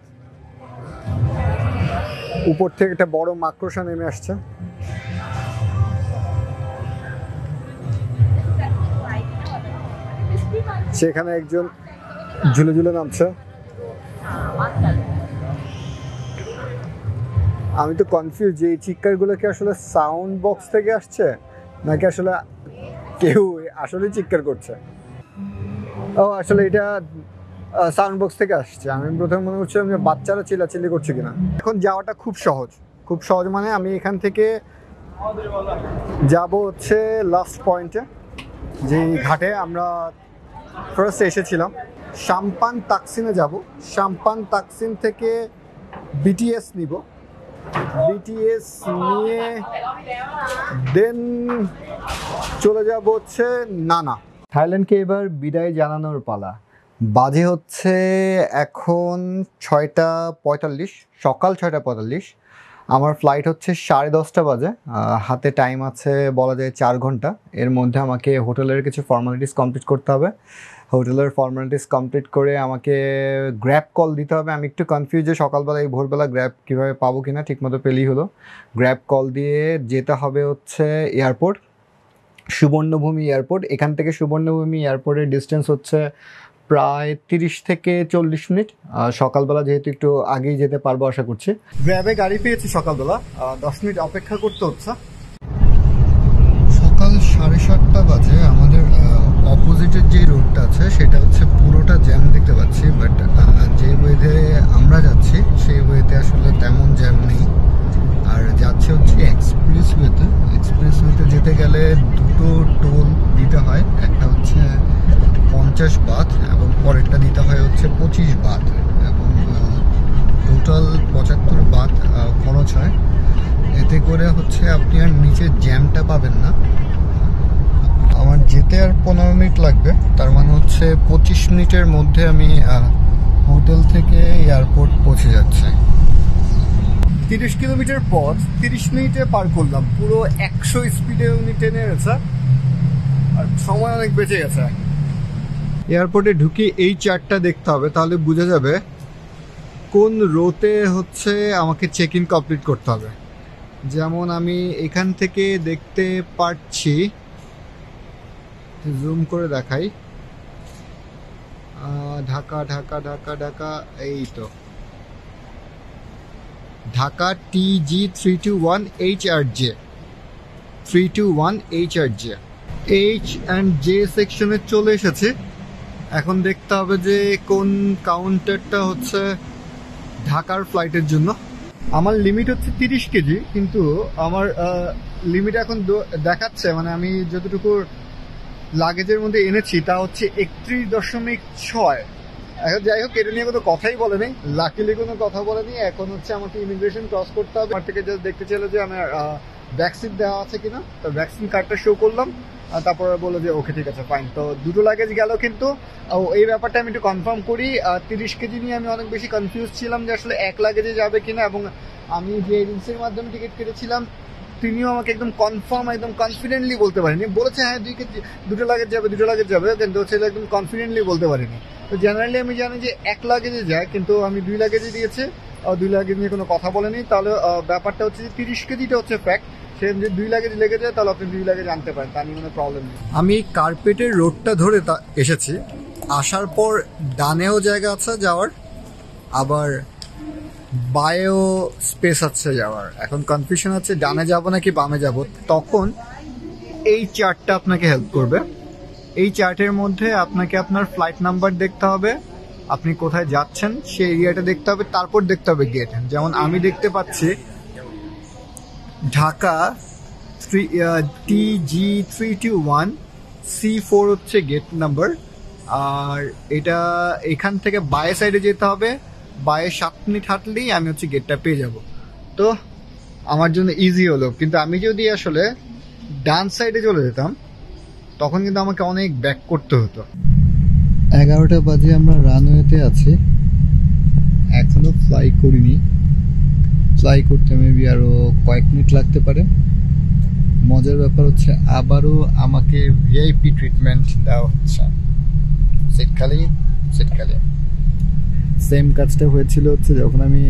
উপর থেকে একটা বড় মাকড়সা নেমে আসছে। সেখানে একজন ঝুলে ঝুলে নামছে। আমি তো কনফিউজ যে এই চিৎকারগুলো কি আসলে সাউন্ড বক্স থেকে আসছে নাকি আসলে কেউ আসলে চিৎকার করছে। ও আসলে এটা সাউন্ড বক্স থেকে আসছে। আমি প্রথমে মনে করছিলাম যে বাচ্চারা চিল্লাচিল্লি করছে কিনা। এখন যাওয়াটা খুব সহজ মানে আমি এখান থেকে যাব হচ্ছে লাস্ট পয়েন্টে, যে ঘাটে আমরা ফার্স্ট এসেছিলাম। সাম্পান তাকসিমে যাব। সাম্পান তাকসিম থেকে বিটিএস নিব, বিটিএস নিয়ে দেন চলে যাব হচ্ছে নানা। থাইল্যান্ডকে এবার বিদায় জানানোর পালা। বাজে হচ্ছে এখন 6:45, সকাল 6:45। আমার ফ্লাইট হচ্ছে 10:30 বাজে। হাতে টাইম আছে বলা যায় 4 ঘন্টা। এর মধ্যে আমাকে হোটেলের কিছু ফর্মালিটিস কমপ্লিট করতে হবে। হোটেলের ফর্মালিটিস কমপ্লিট করে আমাকে গ্র্যাব কল দিতে হবে। আমি একটু কনফিউজ যে সকালবেলা এই ভোরবেলা গ্র্যাব কীভাবে পাবো কিনা, ঠিকমতো পেলেই হলো। গ্র্যাব কল দিয়ে যেতে হবে হচ্ছে এয়ারপোর্ট, সুবর্ণভূমি এয়ারপোর্ট। এখান থেকে সুবর্ণভূমি এয়ারপোর্টের ডিস্টেন্স হচ্ছে প্রায় 30 থেকে 40 মিনিট। সকালবেলা যেহেতু একটু আগেই যেতে পারবো আশা করছি। গ্র্যাবে গাড়ি পেয়েছি সকালবেলা, 10 মিনিট অপেক্ষা করতে হচ্ছে। সকাল 7:30 বাজে। আমাদের অপোজিটের যে রোডটা আছে সেটা হচ্ছে পুরোটা জ্যাম দেখতে পাচ্ছি, বাট যে ওয়েতে আমরা যাচ্ছি সেই ওয়েতে আসলে তেমন জ্যাম নেই। আর যাচ্ছে হচ্ছে এক্সপ্রেসওয়েতে। এক্সপ্রেসওয়েতে যেতে গেলে 2টো টোল দিতে হয়, একটা হচ্ছে 50 বাথ এবং পরেরটা দিতে হয় হচ্ছে 25 বাথ, এবং টোটাল 75 বাথ খরচ হয়। এতে করে হচ্ছে আপনি আর নিচে জ্যামটা পাবেন না। আমার যেতে আর 15 মিনিট লাগবে, তার মানে হচ্ছে 25 মিনিটের মধ্যে আমি হোটেল থেকে এয়ারপোর্ট পৌঁছে যাচ্ছি। 30 কিলোমিটার পথ 30 মিনিটে পার করলাম। পুরো 100 স্পিডে উনি টেনে গেছে, আর সময় অনেক বেঁচে গেছে। এয়ারপোর্টে ঢুকে এই চার্টটা দেখতে হবে, তাহলে বোঝা যাবে কোন রোতে হচ্ছে আমাকে চেক ইন কমপ্লিট করতে হবে। যেমন আমি এখান থেকে দেখতে পাচ্ছি, জুম করে দেখাই, ঢাকা ঢাকা ঢাকা ঢাকা, এই তো ঢাকা TG321HRJ 321HRJ H&J সেকশনে চলে এসেছে। এখন দেখতে হবে যে কোন কাউন্টারটা হচ্ছে ঢাকার ফ্লাইটের জন্য। আমার লিমিট হচ্ছে 30 কেজি, কিন্তু আমার লিমিট এখন দেখাচ্ছে, মানে আমি যতটুকু লাগেজের মধ্যে এনেছি তা হচ্ছে 31.6। এখন যাই হোক, এটা নিয়ে কোনো কথাই বলেনি, লাকিলি কোনো কথা বলেনি। এখন হচ্ছে আমাকে ইমিগ্রেশন ক্রস করতে হবে। আমার থেকে জাস্ট দেখতে চাইলো যে আমার ভ্যাকসিন দেওয়া আছে কিনা, তো ভ্যাকসিন কার্ডটা শো করলাম, তারপরে বললো যে ওকে ঠিক আছে ফাইন। তো দুটো লাগেজ গেল, কিন্তু এই ব্যাপারটা আমি একটু কনফার্ম করি। 30 কেজি নিয়ে আমি অনেক বেশি কনফিউজ ছিলাম যে আসলে এক লাগেজে যাবে কিনা, এবং আমি যে এজেন্সির মাধ্যমে টিকিট কেটেছিলাম তিনিও আমাকে একদম কনফার্ম, একদম কনফিডেন্টলি বলতে পারেনি। বলেছে হ্যাঁ দুটো লাগেজ যাবে, কিন্তু সেটা একদম কনফিডেন্টলি বলতে পারিনি। তো জেনারেলি আমি জানি যে এক লাগেজে যায়, কিন্তু আমি 2 লাগেজে দিয়েছে, 2 লাগেজ নিয়ে কোনো কথা বলেনি। তাহলে ব্যাপারটা হচ্ছে যে 30 কেজিটা হচ্ছে ফ্যাক্ট। সে যদি 2 লাগেজ লেগে যায় তাহলে আপনি 2 লাগেজ আনতে পারেন, তার নিয়ে কোনো প্রবলেম নেই। আমি কার্পেটের রোডটা ধরে এসেছি। আসার পর ডানেও জায়গা আছে যাওয়ার, আবার বায়েও স্পেস আছে যাওয়ার। এখন কনফিউশন আছে ডানে যাব নাকি বামে যাব। তখন এই চার্টটা আপনাকে হেল্প করবে। এই চার্টের মধ্যে আপনাকে আপনার ফ্লাইট নাম্বার দেখতে হবে, আপনি কোথায় যাচ্ছেন সেই এরিয়াটা দেখতে হবে, তারপর দেখতে হবে গেট। যেমন আমি দেখতে পাচ্ছি ঢাকা TG321C4 হচ্ছে গেট নাম্বার। আর এটা এখান থেকে বায়ে সাইডে যেতে হবে, বায়ে 7 মিনিট হাঁটলেই আমি হচ্ছে গেটটা পেয়ে যাব। তো আমার জন্য ইজি হলো। কিন্তু আমি যদি আসলে ডান সাইডে চলে যেতাম তখন কিন্তু আমাকে অনেক ব্যাক করতে হতো। 11টা বাজে আমরা রানওয়েতে আছি, এখনো ফ্লাই করিনি। ফ্লাই করতে মেবি আরো কয়েক মিনিট লাগতে পারে। মজার ব্যাপার হচ্ছে আবারও আমাকে ভিআইপি ট্রিটমেন্ট দেওয়া হচ্ছে। সিট খালি। সেম কাজটা হয়েছিল হচ্ছে যখন আমি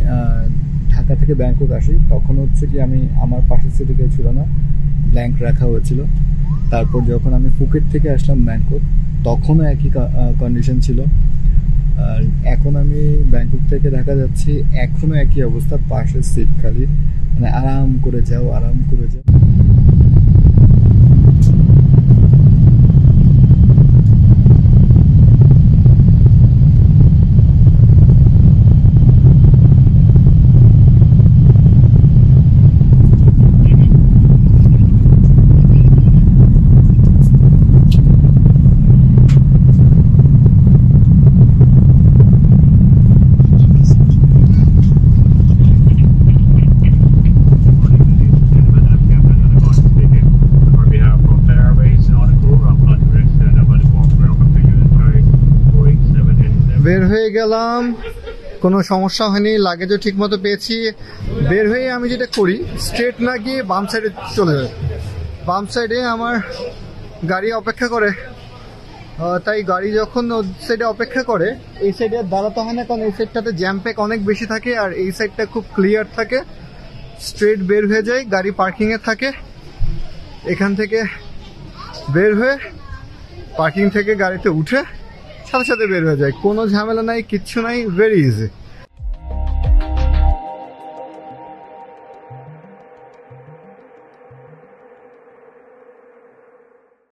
ঢাকা থেকে ব্যাংকক আসি, তখন হচ্ছে কি আমি আমার পাশের সিটে কেউ ছিল না, ব্ল্যাঙ্ক রাখা হয়েছিল। তারপর যখন আমি ফুকেট থেকে আসলাম ব্যাংকক, তখনও একই কন্ডিশন ছিল। আর এখন আমি ব্যাংকক থেকে ঢাকা যাচ্ছি, এখনো একই অবস্থা, পাশের সিট খালি। মানে আরাম করে যাও। বের হয়ে গেলাম, কোনো সমস্যা হয়নি, লাগেজও ঠিক মতো পেয়েছি। বের হয়ে আমি যেটা করি, স্ট্রেট না গিয়ে বাম সাইডে চলে যাই। বাম সাইডে আমার গাড়ি অপেক্ষা করে, তাই গাড়ি যখন ওই সাইডে অপেক্ষা করে এই সাইডে দাঁড়াতে হয় না, কারণ এই সাইডটাতে জ্যাম প্যাক অনেক বেশি থাকে আর এই সাইডটা খুব ক্লিয়ার থাকে। স্ট্রেট বের হয়ে যায়, গাড়ি পার্কিংয়ে থাকে। এখান থেকে বের হয়ে পার্কিং থেকে গাড়িতে উঠে সাথে সাথে বের হয়ে যায়, কোনো ঝামেলা নাই, কিচ্ছু নাই, ভেরি ইজি।